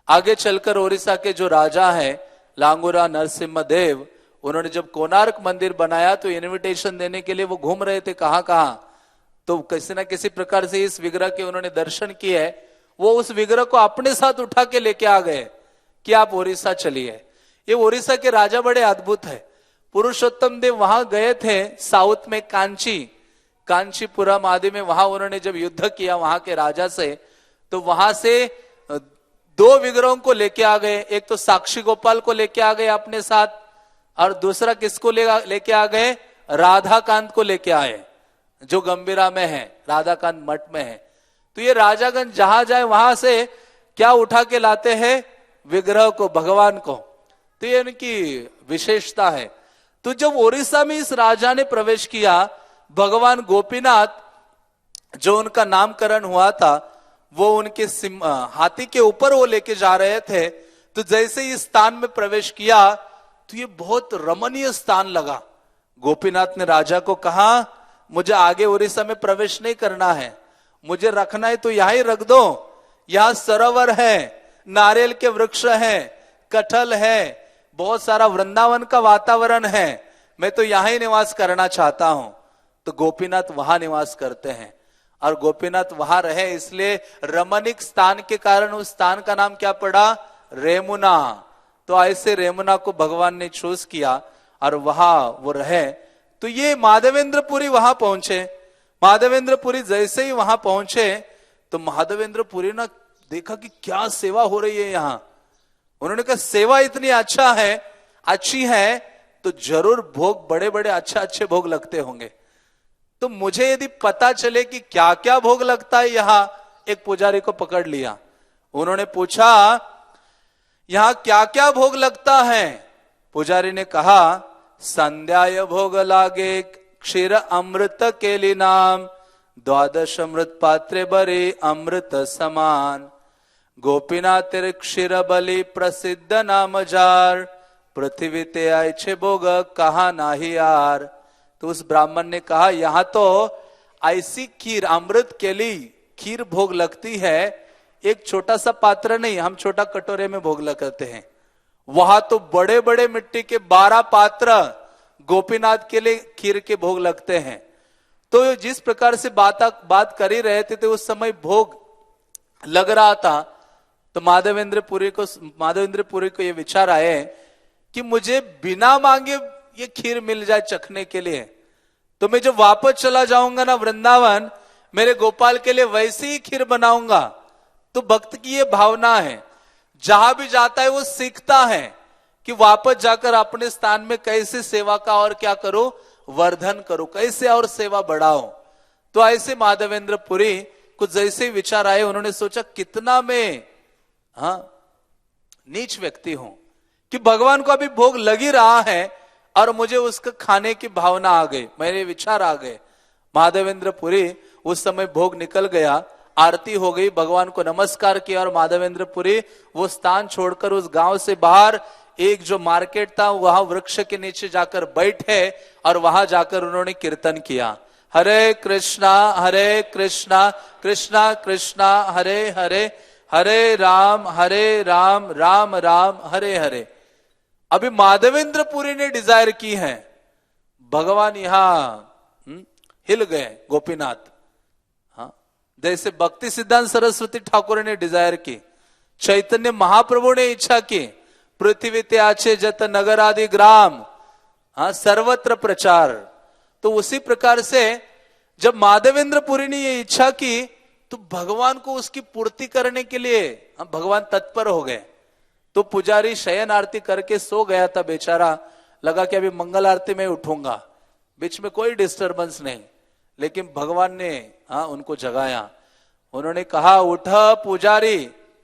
आगे चलकर ओडिशा के जो राजा हैं लांगुरा नरसिम्हा देव, उन्होंने जब कोणार्क मंदिर बनाया तो इनविटेशन देने के लिए वो घूम रहे थे कहां कहां, तो किसी ना किसी प्रकार से इस विग्रह के उन्होंने दर्शन किए, वो उस विग्रह को अपने साथ उठा के लेके आ गए कि आप ओडिशा चलिए। ये ओडिशा के राजा बड़े अद्भुत है। पुरुषोत्तम देव वहां गए थे साउथ में, कांचीपुरम आदि में, वहां उन्होंने जब युद्ध किया वहां के राजा से, तो वहां से 2 विग्रहों को लेके आ गए। एक तो साक्षी गोपाल को लेके आ गए अपने साथ, और दूसरा किसको लेके आ गए, राधाकांत को लेके आए, जो गंभीरा में है, राधाकांत मठ में है। तो ये राजागण जहां जाए वहां से क्या उठा के लाते हैं, विग्रह को, भगवान को। तो ये इनकी विशेषता है। तो जब ओडिशा में इस राजा ने प्रवेश किया, भगवान गोपीनाथ जो उनका नामकरण हुआ था, वो उनके हाथी के ऊपर वो लेके जा रहे थे। तो जैसे ही स्थान में प्रवेश किया तो ये बहुत रमणीय स्थान लगा। गोपीनाथ ने राजा को कहा, मुझे आगे उड़ीसा में प्रवेश नहीं करना है, मुझे रखना है तो यहां ही रख दो। यहां सरोवर है, नारियल के वृक्ष है, कटहल है, बहुत सारा वृंदावन का वातावरण है, मैं तो यहां ही निवास करना चाहता हूं। तो गोपीनाथ वहां निवास करते हैं, और गोपीनाथ वहां रहे, इसलिए रमणीक स्थान के कारण उस स्थान का नाम क्या पड़ा, रेमुना। तो ऐसे रेमुना को भगवान ने चूज किया और वहां वो रहे। तो ये माधवेंद्रपुरी वहां पहुंचे। माधवेंद्रपुरी जैसे ही वहां पहुंचे तो माधवेंद्रपुरी ने देखा कि क्या सेवा हो रही है यहां। उन्होंने कहा सेवा इतनी अच्छी है तो जरूर भोग बड़े बड़े अच्छे भोग लगते होंगे। तो मुझे यदि पता चले कि क्या क्या भोग लगता है यहां, एक पुजारी को पकड़ लिया। उन्होंने पूछा यहां क्या क्या भोग लगता है। पुजारी ने कहा संध्याय भोग लागे, क्षीर अमृत केली नाम, द्वादश अमृत पात्रे बरे अमृत समान, गोपीनाथेर क्षीर बलि प्रसिद्ध नाम जार, पृथ्वी ते आए छे भोग कहा नाही यार। तो उस ब्राह्मण ने कहा, यहां तो ऐसी खीर, अमृत केली खीर भोग लगती है, एक छोटा सा पात्र नहीं, हम छोटा कटोरे में भोग लगाते हैं, वहां तो बड़े बड़े मिट्टी के 12 पात्र गोपीनाथ के लिए खीर के भोग लगते हैं। तो जिस प्रकार से बात कर ही रहे थे, तो उस समय भोग लग रहा था, तो माधवेंद्र पुरी को ये विचार आए कि मुझे बिना मांगे ये खीर मिल जाए चखने के लिए, तो मैं जब वापस चला जाऊंगा ना वृंदावन, मेरे गोपाल के लिए वैसे ही खीर बनाऊंगा। तो भक्त की ये भावना है, जहां भी जाता है वो सीखता है कि वापस जाकर अपने स्थान में कैसे सेवा का और क्या करो, वर्धन करो, कैसे और सेवा बढ़ाओ। तो ऐसे माधवेंद्र पुरी कुछ जैसे विचार आए, उन्होंने सोचा कितना मैं नीच व्यक्ति हूं कि भगवान को अभी भोग लग ही रहा है और मुझे उसका खाने की भावना आ गई, मेरे विचार आ गए। माधवेंद्र पुरी उस समय भोग निकल गया, आरती हो गई, भगवान को नमस्कार किया और माधवेंद्र पुरी वो स्थान छोड़कर उस गांव से बाहर एक जो मार्केट था वहां वृक्ष के नीचे जाकर बैठे और वहां जाकर उन्होंने कीर्तन किया, हरे कृष्णा कृष्णा कृष्णा हरे हरे, हरे राम राम राम हरे हरे। अभी माधवेंद्र पुरी ने डिजायर की है, भगवान यहां हिल गए, गोपीनाथ। जैसे भक्ति सिद्धांत सरस्वती ठाकुर ने डिजायर की, चैतन्य महाप्रभु ने इच्छा की, पृथ्वी ते आछे जत नगर आदि ग्राम, सर्वत्र प्रचार। तो उसी प्रकार से जब माधवेंद्र पुरी ने ये इच्छा की, तो भगवान को उसकी पूर्ति करने के लिए भगवान तत्पर हो गए। तो पुजारी शयन आरती करके सो गया था बेचारा, लगा कि अभी मंगल आरती में उठूंगा, बीच में कोई डिस्टरबेंस नहीं, लेकिन भगवान ने उनको जगाया। उन्होंने कहा, उठ पुजारी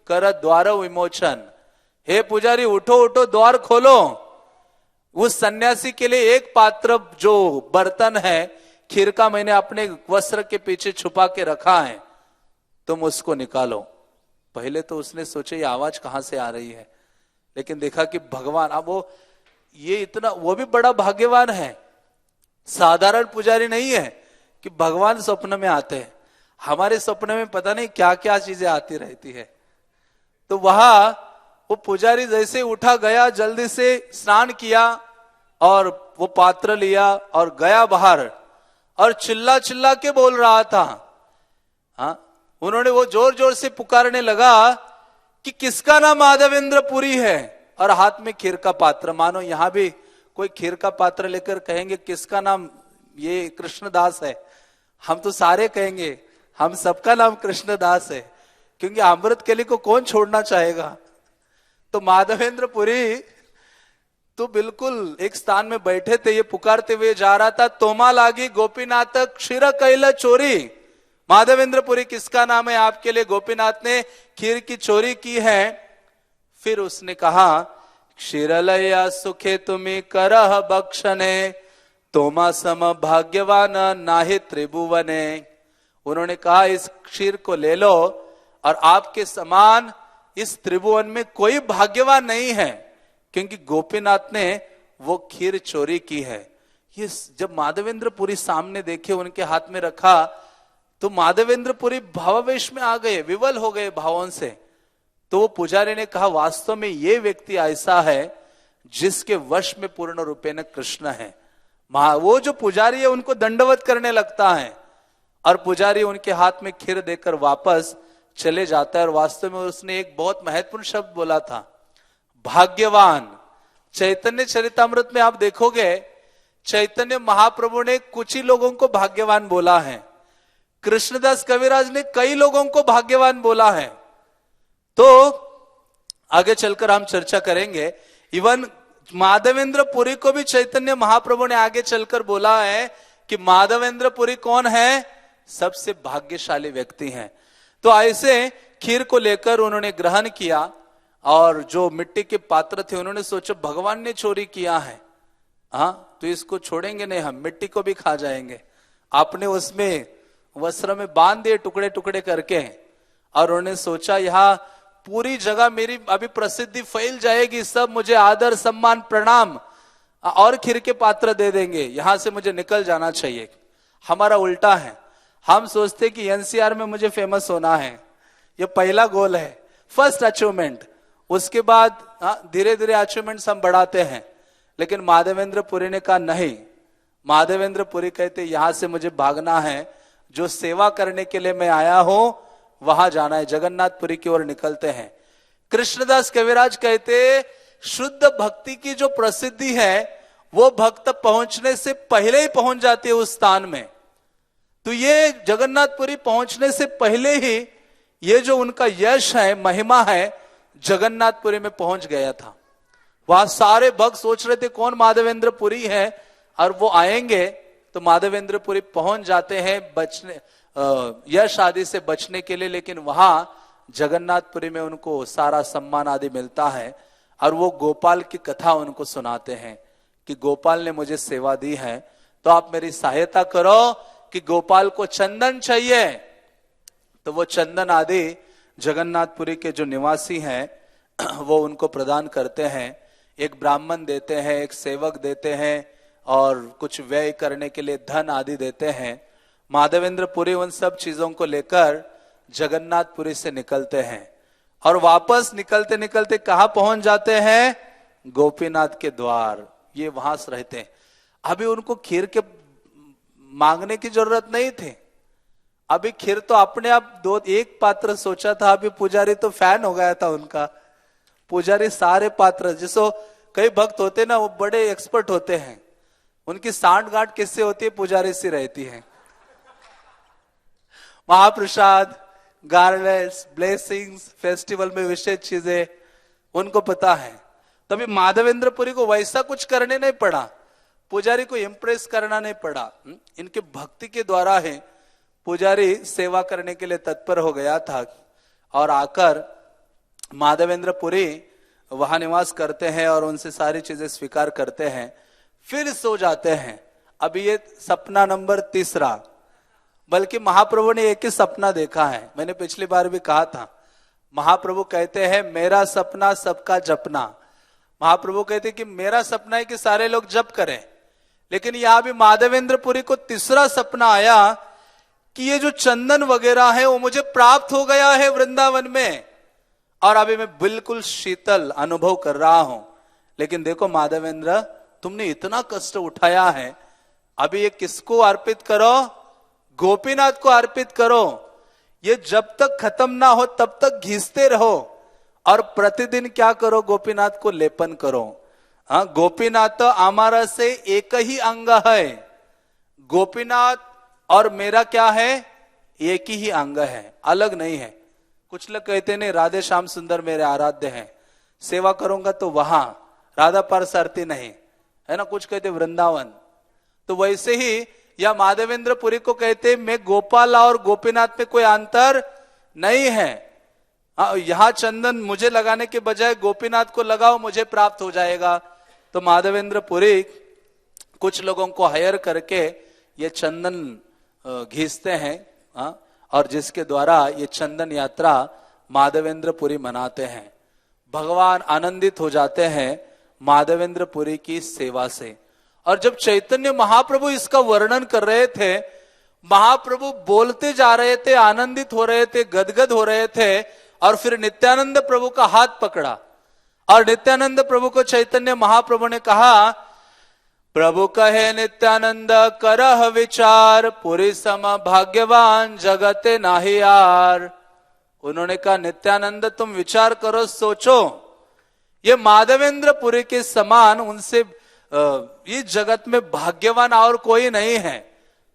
कर द्वार विमोचन, हे पुजारी उठो उठो द्वार खोलो। उस सन्यासी के लिए एक पात्र जो बर्तन है खीर का मैंने अपने वस्त्र के पीछे छुपा के रखा है, तुम उसको निकालो। पहले तो उसने सोचे ये आवाज कहां से आ रही है, लेकिन देखा कि भगवान, अब वो भी बड़ा भाग्यवान है, साधारण पुजारी नहीं है कि भगवान स्वप्न में आते हैं। हमारे स्वप्न में पता नहीं क्या क्या चीजें आती रहती है। तो वहां वो पुजारी जैसे उठा गया, जल्दी से स्नान किया और वो पात्र लिया और गया बाहर और चिल्ला चिल्ला के बोल रहा था। उन्होंने वो जोर जोर से पुकारने लगा कि किसका नाम माधवेंद्र पुरी है, और हाथ में खीर का पात्र। मानो यहां भी कोई खीर का पात्र लेकर कहेंगे किसका नाम, ये कृष्णदास है, हम तो सारे कहेंगे हम सबका नाम कृष्णदास है, क्योंकि अमृत केली को कौन छोड़ना चाहेगा। तो माधवेंद्र पुरी तो बिल्कुल एक स्थान में बैठे थे, ये पुकारते हुए जा रहा था, तोमा लागी गोपीनाथ क्षीर कैला चोरी। माधवेंद्र पुरी किसका नाम है, आपके लिए गोपीनाथ ने खीर की चोरी की है। फिर उसने कहा, क्षीरलया सुखे तुम्हें करह बक्षने, तोमा सम भाग्यवान नाहि त्रिभुवने। उन्होंने कहा, इस क्षीर को ले लो, और आपके समान इस त्रिभुवन में कोई भाग्यवान नहीं है, क्योंकि गोपीनाथ ने वो खीर चोरी की है। ये जब माधवेंद्र पुरी सामने देखे, उनके हाथ में रखा, तो माधवेंद्र पुरी भावावेश में आ गए, विवल हो गए भावों से। तो वो पुजारी ने कहा, वास्तव में ये व्यक्ति ऐसा है जिसके वश में पूर्ण रूपेण कृष्ण है। वो जो पुजारी है उनको दंडवत करने लगता है, और पुजारी उनके हाथ में खीर देकर वापस चले जाता है। और वास्तव में उसने एक बहुत महत्वपूर्ण शब्द बोला था, भाग्यवान। चैतन्य चरितामृत में आप देखोगे, चैतन्य महाप्रभु ने कुछ ही लोगों को भाग्यवान बोला है, कृष्णदास कविराज ने कई लोगों को भाग्यवान बोला है। तो आगे चलकर हम चर्चा करेंगे। इवन माधवेंद्र पुरी को भी चैतन्य महाप्रभु ने आगे चलकर बोला है कि माधवेंद्र पुरी कौन है, सबसे भाग्यशाली व्यक्ति हैं। तो ऐसे खीर को लेकर उन्होंने ग्रहण किया, और जो मिट्टी के पात्र थे उन्होंने सोचा भगवान ने चोरी किया है, हाँ, तो इसको छोड़ेंगे नहीं, हम मिट्टी को भी खा जाएंगे। आपने उसमें वस्त्र में बांध दिए टुकड़े टुकड़े करके, और उन्होंने सोचा यहाँ पूरी जगह मेरी अभी प्रसिद्धि फैल जाएगी, सब मुझे आदर सम्मान प्रणाम और खीर के पात्र दे देंगे, यहां से मुझे निकल जाना चाहिए। हमारा उल्टा है, हम सोचते कि एनसीआर में मुझे फेमस होना है, ये पहला गोल है, फर्स्ट अचीवमेंट। उसके बाद धीरे धीरे अचीवमेंट्स हम बढ़ाते हैं। लेकिन माधवेंद्र पुरी ने कहा नहीं, माधवेंद्र पुरी कहते यहां से मुझे भागना है, जो सेवा करने के लिए मैं आया हूं वहां जाना है, जगन्नाथपुरी की ओर निकलते हैं। कृष्णदास कविराज कहते शुद्ध भक्ति की जो प्रसिद्धि है वो भक्त पहुंचने से पहले ही पहुंच जाती है उस स्थान में। तो ये जगन्नाथपुरी पहुंचने से पहले ही ये जो उनका यश है, महिमा है, जगन्नाथपुरी में पहुंच गया था। वहां सारे भक्त सोच रहे थे कौन माधवेंद्र पुरी है, और वो आएंगे तो माधवेंद्र पुरी पहुंच जाते हैं बचने यश आदि से बचने के लिए। लेकिन वहां जगन्नाथपुरी में उनको सारा सम्मान आदि मिलता है, और वो गोपाल की कथा उनको सुनाते हैं कि गोपाल ने मुझे सेवा दी है, तो आप मेरी सहायता करो कि गोपाल को चंदन चाहिए। तो वो चंदन आदि जगन्नाथपुरी के जो निवासी हैं वो उनको प्रदान करते हैं। एक ब्राह्मण देते हैं, एक सेवक देते हैं, और कुछ व्यय करने के लिए धन आदि देते हैं। माधवेंद्र पुरी उन सब चीजों को लेकर जगन्नाथपुरी से निकलते हैं, और वापस निकलते निकलते कहां पहुंच जाते हैं? गोपीनाथ के द्वार। ये वहां से रहते हैं। अभी उनको खीर के मांगने की जरूरत नहीं थी, अभी खीर तो अपने आप एक पात्र सोचा था। अभी पुजारी तो फैन हो गया था उनका, पुजारी सारे पात्र, जिसो कई भक्त होते ना वो बड़े एक्सपर्ट होते हैं, उनकी सांठ गांठ किससे होती है? पुजारी से रहती है। महाप्रसाद, गार्लेट्स, ब्लेसिंग्स, फेस्टिवल में विशेष चीजें उनको पता है। तभी माधवेंद्र पुरी को वैसा कुछ करने नहीं पड़ा, पुजारी को इंप्रेस करना नहीं पड़ा, इनके भक्ति के द्वारा है। पुजारी सेवा करने के लिए तत्पर हो गया था, और आकर माधवेंद्र पुरी वहां निवास करते हैं और उनसे सारी चीजें स्वीकार करते हैं, फिर सो जाते हैं। अभी ये सपना नंबर 3, बल्कि महाप्रभु ने एक ही सपना देखा है। मैंने पिछली बार भी कहा था, महाप्रभु कहते हैं मेरा सपना सबका जपना। महाप्रभु कहते कि मेरा सपना है कि सारे लोग जप करें, लेकिन यहां भी माधवेंद्र पुरी को तीसरा सपना आया कि ये जो चंदन वगैरह है वो मुझे प्राप्त हो गया है वृंदावन में, और अभी मैं बिल्कुल शीतल अनुभव कर रहा हूं। लेकिन देखो माधवेंद्र, तुमने इतना कष्ट उठाया है, अभी ये किसको अर्पित करो? गोपीनाथ को अर्पित करो। ये जब तक खत्म ना हो तब तक घिसते रहो, और प्रतिदिन क्या करो? गोपीनाथ को लेपन करो। हाँ, गोपीनाथ तो हमारा से एक ही अंग है, गोपीनाथ और मेरा क्या है? एक ही अंग है, अलग नहीं है। कुछ लोग कहते नहीं राधे श्याम सुंदर मेरे आराध्य हैं, सेवा करूंगा तो वहां राधा परसरती नहीं है ना, कुछ कहते वृंदावन। तो वैसे ही या माधवेंद्र पुरी को कहते मैं गोपाल और गोपीनाथ में कोई अंतर नहीं है। यहां चंदन मुझे लगाने के बजाय गोपीनाथ को लगाओ, मुझे प्राप्त हो जाएगा। तो माधवेंद्र पुरी कुछ लोगों को हायर करके ये चंदन घिसते हैं, और जिसके द्वारा ये चंदन यात्रा माधवेंद्र पुरी मनाते हैं। भगवान आनंदित हो जाते हैं माधवेंद्र पुरी की सेवा से। और जब चैतन्य महाप्रभु इसका वर्णन कर रहे थे, महाप्रभु बोलते जा रहे थे, आनंदित हो रहे थे, गदगद हो रहे थे, और फिर नित्यानंद प्रभु का हाथ पकड़ा, और नित्यानंद प्रभु को चैतन्य महाप्रभु ने कहा, प्रभु कहे नित्यानंद करह विचार, पुरी सम भाग्यवान जगते नाही यार। उन्होंने कहा नित्यानंद तुम विचार करो, सोचो, ये माधवेंद्र पुरी के समान उनसे इस जगत में भाग्यवान और कोई नहीं है।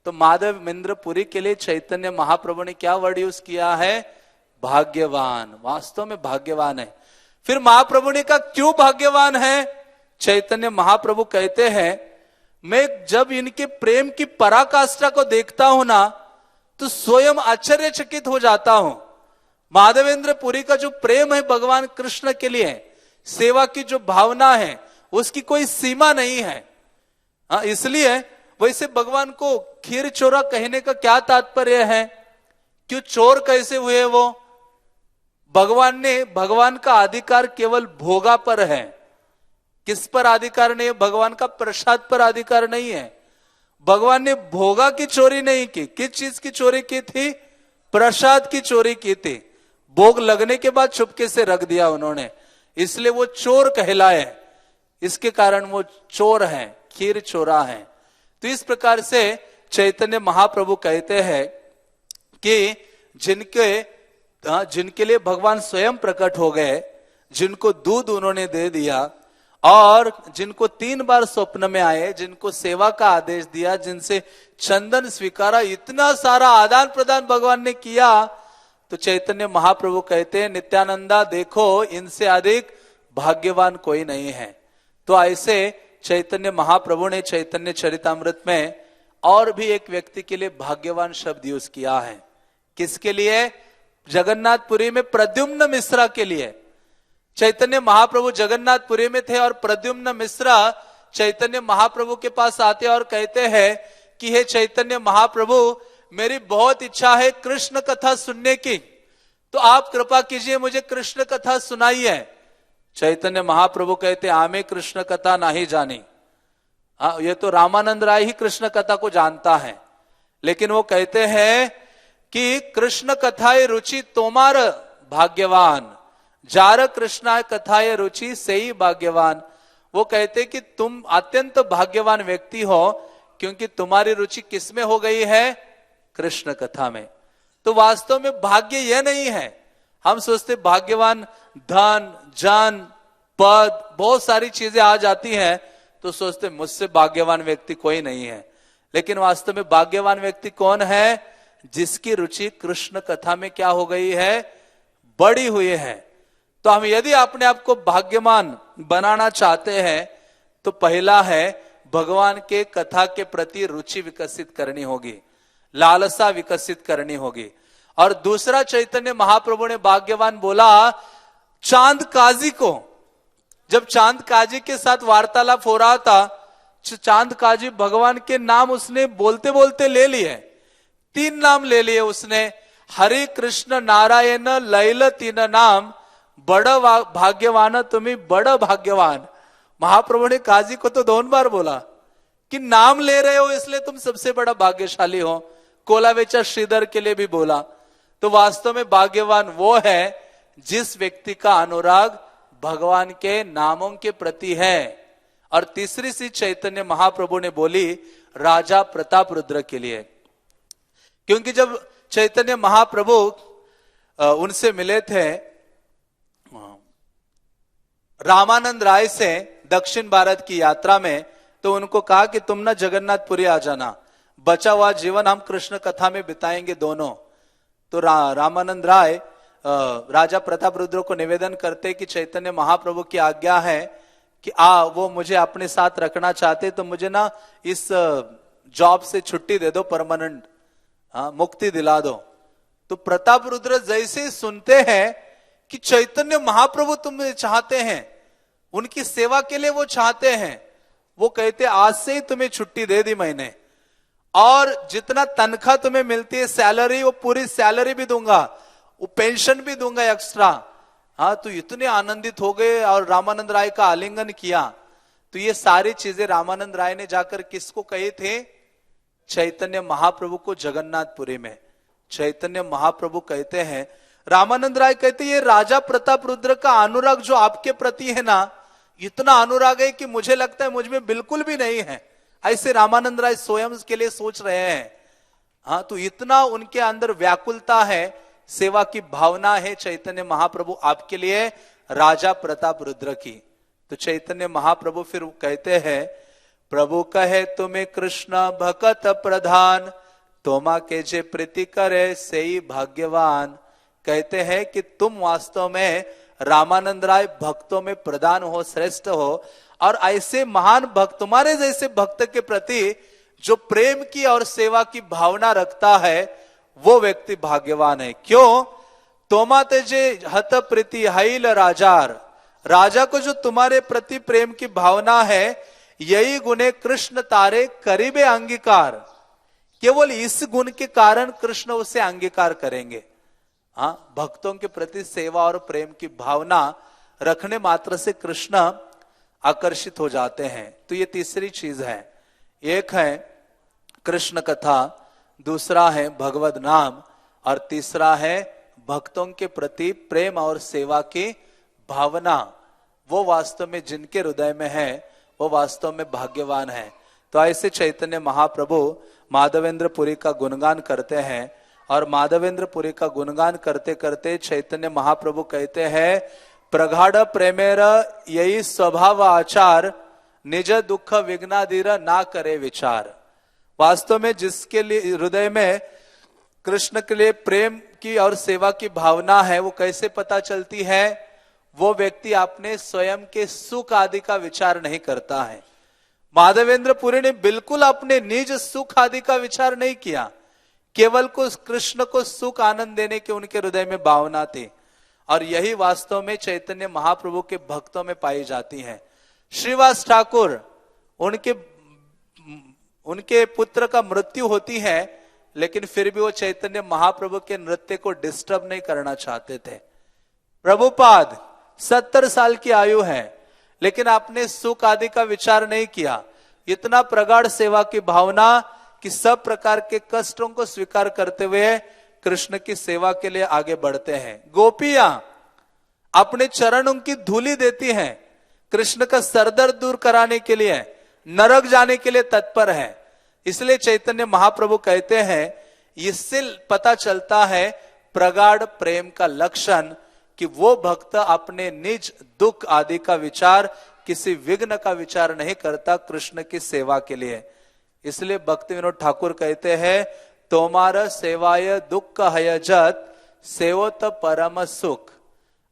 तो माधवेंद्र पुरी के लिए चैतन्य महाप्रभु ने क्या वर्ड यूज किया है? भाग्यवान। वास्तव में भाग्यवान है। फिर महाप्रभु ने कहा क्यों भाग्यवान है? चैतन्य महाप्रभु कहते हैं मैं जब इनके प्रेम की पराकाष्ठा को देखता हूं ना, तो स्वयं आश्चर्यचकित हो जाता हूं। माधवेंद्र पुरी का जो प्रेम है भगवान कृष्ण के लिए, सेवा की जो भावना है, उसकी कोई सीमा नहीं है। हाँ, इसलिए वैसे भगवान को खीर चोरा कहने का क्या तात्पर्य है? क्यों चोर कैसे हुए वो? भगवान का अधिकार केवल भोगा पर है। किस पर अधिकार नहीं है? भगवान का प्रसाद पर अधिकार नहीं है। भगवान ने भोगा की चोरी नहीं की। किस चीज की चोरी की थी? प्रसाद की चोरी की थी। भोग लगने के बाद चुपके से रख दिया उन्होंने, इसलिए वो चोर कहलाए। इसके कारण वो चोर हैं, खीर चोरा है। तो इस प्रकार से चैतन्य महाप्रभु कहते हैं कि जिनके लिए भगवान स्वयं प्रकट हो गए, जिनको दूध उन्होंने दे दिया और जिनको 3 बार स्वप्न में आए, जिनको सेवा का आदेश दिया, जिनसे चंदन स्वीकारा, इतना सारा आदान प्रदान भगवान ने किया, तो चैतन्य महाप्रभु कहते हैं नित्यानंदा देखो, इनसे अधिक भाग्यवान कोई नहीं है। तो ऐसे चैतन्य महाप्रभु ने चैतन्य चरितामृत में और भी एक व्यक्ति के लिए भाग्यवान शब्द यूज किया है। किसके लिए? जगन्नाथपुरी में प्रद्युम्न मिश्रा के लिए। चैतन्य महाप्रभु जगन्नाथपुरी में थे और प्रद्युम्न मिश्रा चैतन्य महाप्रभु के पास आते और कहते हैं कि हे चैतन्य महाप्रभु, मेरी बहुत इच्छा है कृष्ण कथा सुनने की, तो आप कृपा कीजिए मुझे कृष्ण कथा सुनाइए। चैतन्य महाप्रभु कहते आमे कृष्ण कथा नहीं जानी। ये तो रामानंद राय ही कृष्ण कथा को जानता है, लेकिन वो कहते हैं कि कृष्ण कथाए रुचि तोमार भाग्यवान, जार कृष्णा कथाए रुचि से ही भाग्यवान। वो कहते कि तुम अत्यंत भाग्यवान व्यक्ति हो, क्योंकि तुम्हारी रुचि किसमें हो गई है? कृष्ण कथा में। तो वास्तव में भाग्य यह नहीं है। हम सोचते भाग्यवान धन, जन, पद, बहुत सारी चीजें आ जाती हैं तो सोचते मुझसे भाग्यवान व्यक्ति कोई नहीं है। लेकिन वास्तव में भाग्यवान व्यक्ति कौन है? जिसकी रुचि कृष्ण कथा में क्या हो गई है? बड़ी हुई है। तो हम यदि अपने आप को भाग्यवान बनाना चाहते हैं तो पहला है भगवान के कथा के प्रति रुचि विकसित करनी होगी, लालसा विकसित करनी होगी। और दूसरा चैतन्य महाप्रभु ने भाग्यवान बोला चांद काजी को। जब चांद काजी के साथ वार्तालाप हो रहा था, चांद काजी भगवान के नाम उसने बोलते बोलते ले लिए, 3 नाम ले लिए उसने, हरे कृष्ण नारायण लैल 3 नाम, बड़ भाग्यवान तुम्हें, बड़ भाग्यवान। महाप्रभु ने काजी को तो 2 बार बोला कि नाम ले रहे हो इसलिए तुम सबसे बड़ा भाग्यशाली हो। कोलावेचा श्रीधर के लिए भी बोला। तो वास्तव में भाग्यवान वो है जिस व्यक्ति का अनुराग भगवान के नामों के प्रति है। और तीसरी सी चैतन्य महाप्रभु ने बोली राजा प्रताप रुद्र के लिए, क्योंकि जब चैतन्य महाप्रभु उनसे मिले थे रामानंद राय से दक्षिण भारत की यात्रा में, तो उनको कहा कि तुम ना जगन्नाथपुरी आ जाना, बचा हुआ जीवन हम कृष्ण कथा में बिताएंगे दोनों। तो रामानंद राय राजा प्रताप रुद्र को निवेदन करते कि चैतन्य महाप्रभु की आज्ञा है कि वो मुझे अपने साथ रखना चाहते, तो मुझे ना इस जॉब से छुट्टी दे दो, परमानेंट मुक्ति दिला दो। तो प्रताप रुद्र जैसे सुनते हैं कि चैतन्य महाप्रभु तुम्हें चाहते हैं, उनकी सेवा के लिए वो चाहते हैं, वो कहते आज से ही तुम्हें छुट्टी दे दी मैंने, और जितना तनख्वाह तुम्हें मिलती है सैलरी, वो पूरी सैलरी भी दूंगा, वो पेंशन भी दूंगा एक्स्ट्रा। तो इतने आनंदित हो गए और रामानंद राय का आलिंगन किया। तो ये सारी चीजें रामानंद राय ने जाकर किसको कही थे? चैतन्य महाप्रभु को जगन्नाथपुरी में। चैतन्य महाप्रभु कहते हैं, रामानंद राय कहते ये राजा प्रताप रुद्र का अनुराग जो आपके प्रति है ना, इतना अनुराग है कि मुझे लगता है मुझ में बिल्कुल भी नहीं है। ऐसे रामानंद राय स्वयं के लिए सोच रहे हैं। तो इतना उनके अंदर व्याकुलता है, सेवा की भावना है चैतन्य महाप्रभु आपके लिए राजा प्रताप रुद्र की। तो चैतन्य महाप्रभु फिर कहते हैं, प्रभु कहे तुम्हें कृष्ण भक्त प्रधान, तोमा के जे प्रीति करे से ही भाग्यवान। कहते हैं कि तुम वास्तव में रामानंद राय भक्तों में प्रधान हो, श्रेष्ठ हो, और ऐसे महान भक्त, तुम्हारे जैसे भक्त के प्रति जो प्रेम की और सेवा की भावना रखता है, वो व्यक्ति भाग्यवान है। क्यों? तोमा तेजे हत प्रीति हाइल राजार, राजा को जो तुम्हारे प्रति प्रेम की भावना है, यही गुणे कृष्ण तारे करीबे अंगीकार। केवल इस गुण के कारण कृष्ण उसे अंगीकार करेंगे। हाँ, भक्तों के प्रति सेवा और प्रेम की भावना रखने मात्र से कृष्ण आकर्षित हो जाते हैं। तो ये तीसरी चीज है। एक है कृष्ण कथा, दूसरा है भगवद नाम, और तीसरा है भक्तों के प्रति प्रेम और सेवा की भावना। वो वास्तव में जिनके हृदय में है वो वास्तव में भाग्यवान है। तो ऐसे चैतन्य महाप्रभु माधवेंद्र पुरी का गुणगान करते हैं, और माधवेंद्र पुरी का गुणगान करते करते चैतन्य महाप्रभु कहते हैं, प्रगाढ़ प्रेमेर यही स्वभाव आचार, निज दुख विघ्नाधीर ना करे विचार। वास्तव में जिसके लिए हृदय में कृष्ण के लिए प्रेम की और सेवा की भावना है, वो कैसे पता चलती है? वो व्यक्ति अपने स्वयं के सुख आदि का विचार नहीं करता है। माधवेंद्र पुरी ने बिल्कुल अपने निज सुख आदि का विचार नहीं किया, केवल को कृष्ण को सुख आनंद देने के उनके हृदय में भावना थी। और यही वास्तव में चैतन्य महाप्रभु के भक्तों में पाई जाती है। श्रीवास ठाकुर, उनके पुत्र का मृत्यु होती है, लेकिन फिर भी वो चैतन्य महाप्रभु के नृत्य को डिस्टर्ब नहीं करना चाहते थे। प्रभुपाद 70 साल की आयु है, लेकिन आपने सुख आदि का विचार नहीं किया। इतना प्रगाढ़ सेवा की भावना कि सब प्रकार के कष्टों को स्वीकार करते हुए कृष्ण की सेवा के लिए आगे बढ़ते हैं। गोपियां अपने चरणों की धूली देती हैं, कृष्ण का सरदर्द दूर कराने के लिए, नरक जाने के लिए तत्पर है। इसलिए चैतन्य महाप्रभु कहते हैं, इससे पता चलता है प्रगाढ़ प्रेम का लक्षण कि वो भक्त अपने निज दुख आदि का विचार, किसी विघ्न का विचार नहीं करता कृष्ण की सेवा के लिए। इसलिए भक्ति विनोद ठाकुर कहते हैं, तोमार सेवाय दुख हय जत, सेवोत परम सुख।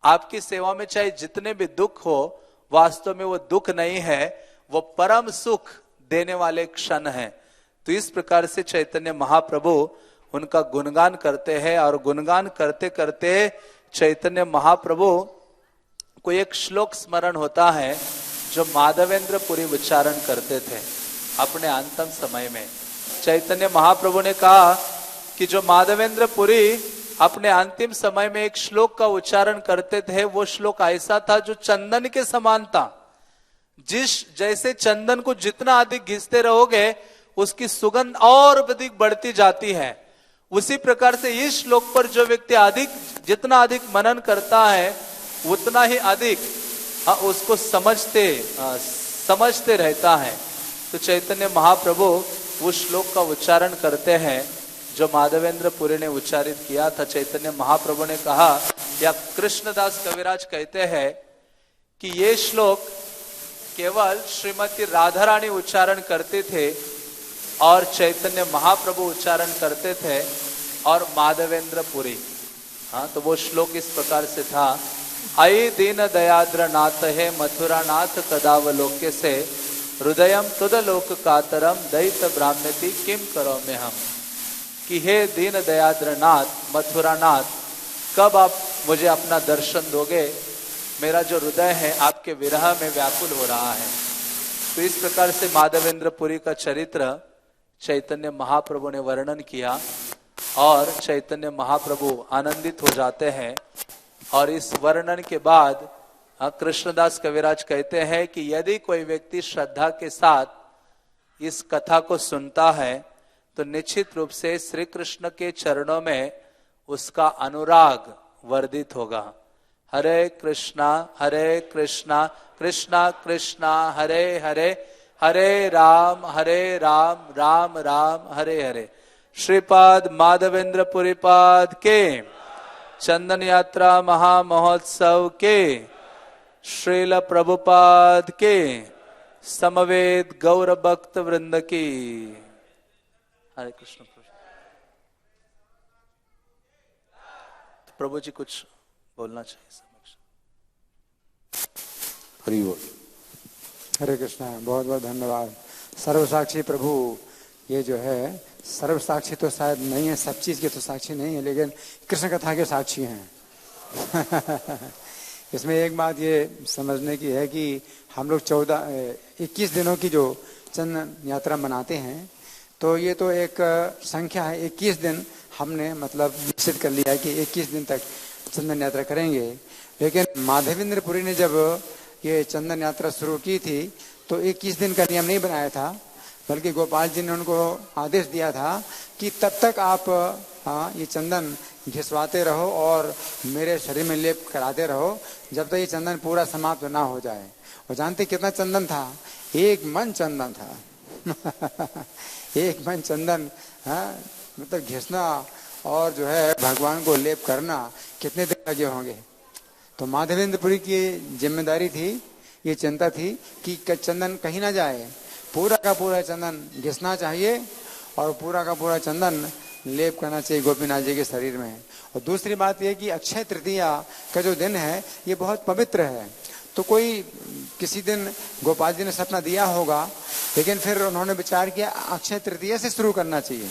आपकी सेवा में चाहे जितने भी दुख हो, वास्तव में वो दुख नहीं है, वो परम सुख देने वाले क्षण है। तो इस प्रकार से चैतन्य महाप्रभु उनका गुणगान करते हैं, और गुणगान करते करते चैतन्य महाप्रभु को एक श्लोक स्मरण होता है जो माधवेंद्र पुरी उच्चारण करते थे अपने अंतिम समय में। चैतन्य महाप्रभु ने कहा कि जो माधवेंद्र पुरी अपने अंतिम समय में एक श्लोक का उच्चारण करते थे, वो श्लोक ऐसा था जो चंदन के समान था। जैसे चंदन को जितना अधिक घिसते रहोगे, उसकी सुगंध और अधिक बढ़ती जाती है। उसी प्रकार से इस श्लोक पर जो व्यक्ति जितना अधिक मनन करता है, उतना ही अधिक उसको समझते रहता है। तो चैतन्य महाप्रभु उस श्लोक का उच्चारण करते हैं जो माधवेंद्र पुरी ने उच्चारित किया था। चैतन्य महाप्रभु ने कहा, या कृष्णदास कविराज कहते हैं कि ये श्लोक केवल श्रीमती राधा रानी उच्चारण करते थे, और चैतन्य महाप्रभु उच्चारण करते थे, और माधवेंद्र पुरी। हाँ, तो वो श्लोक इस प्रकार से था, अयि दीन दयाद्र नाथ है मथुरा नाथ कदावलोक्य से, हृदयम तुद लोक कातरम दैत ब्राह्मति किम करो में हम। कि हे दीन दयाद्र नाथ, मथुरा नाथ, कब आप मुझे अपना दर्शन दोगे? मेरा जो हृदय है आपके विरह में व्याकुल हो रहा है। तो इस प्रकार से माधवेंद्र पुरी का चरित्र चैतन्य महाप्रभु ने वर्णन किया, और चैतन्य महाप्रभु आनंदित हो जाते हैं। और इस वर्णन के बाद कृष्णदास कविराज कहते हैं कि यदि कोई व्यक्ति श्रद्धा के साथ इस कथा को सुनता है, तो निश्चित रूप से श्री कृष्ण के चरणों में उसका अनुराग वर्धित होगा। हरे कृष्णा कृष्णा कृष्णा हरे हरे, हरे राम राम राम हरे हरे। श्रीपाद माधवेंद्र पुरी पाद के, चंदन यात्रा महामहोत्सव के, श्रील प्रभुपाद के, समवेत गौर भक्त वृंद की। हरे कृष्ण। तो प्रभु जी कुछ बोलना चाहिए समक्ष। हरि बोल। हरे कृष्णा। बहुत बहुत धन्यवाद। सर्वसाक्षी प्रभु, ये जो है सर्वसाक्षी तो शायद नहीं है, सब चीज के तो साक्षी नहीं है, लेकिन कृष्ण कथा के साक्षी हैं। इसमें एक बात ये समझने की है कि हम लोग 21 दिनों की जो चंदन यात्रा मनाते हैं, तो ये तो एक संख्या है। 21 दिन हमने मतलब निश्चित कर लिया है कि 21 दिन तक चंदन यात्रा करेंगे। लेकिन माधवेंद्र पुरी ने जब ये चंदन यात्रा शुरू की थी तो 21 दिन का नियम नहीं बनाया था, बल्कि गोपाल जी ने उनको आदेश दिया था कि तब तक आप ये चंदन घिसवाते रहो और मेरे शरीर में लेप कराते रहो जब तक ये चंदन पूरा समाप्त ना हो जाए। और जानते कितना चंदन था? 1 मन चंदन था। 1 मन चंदन, मतलब घिसना और जो है भगवान को लेप करना कितने दिन लगे होंगे। तो माधवेंद्र पुरी की जिम्मेदारी थी, ये चिंता थी कि चंदन कहीं ना जाए, पूरा का पूरा चंदन घिसना चाहिए और पूरा का पूरा चंदन लेप करना चाहिए गोपीनाथ जी के शरीर में। और दूसरी बात यह कि अक्षय तृतीया का जो दिन है ये बहुत पवित्र है। तो कोई किसी दिन गोपाल जी ने सपना दिया होगा, लेकिन फिर उन्होंने विचार किया अक्षय तृतीया से शुरू करना चाहिए।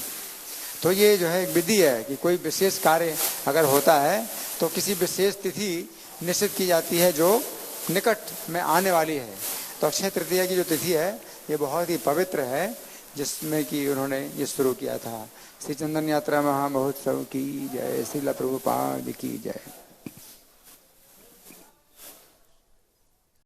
तो ये जो है एक विधि है कि कोई विशेष कार्य अगर होता है तो किसी विशेष तिथि निश्चित की जाती है जो निकट में आने वाली है। तो अक्षय तृतीया की जो तिथि है ये बहुत ही पवित्र है, जिसमें कि उन्होंने ये शुरू किया था। श्री चंदन यात्रा महा महोत्सव की जय। श्रील प्रभुपाद की जय।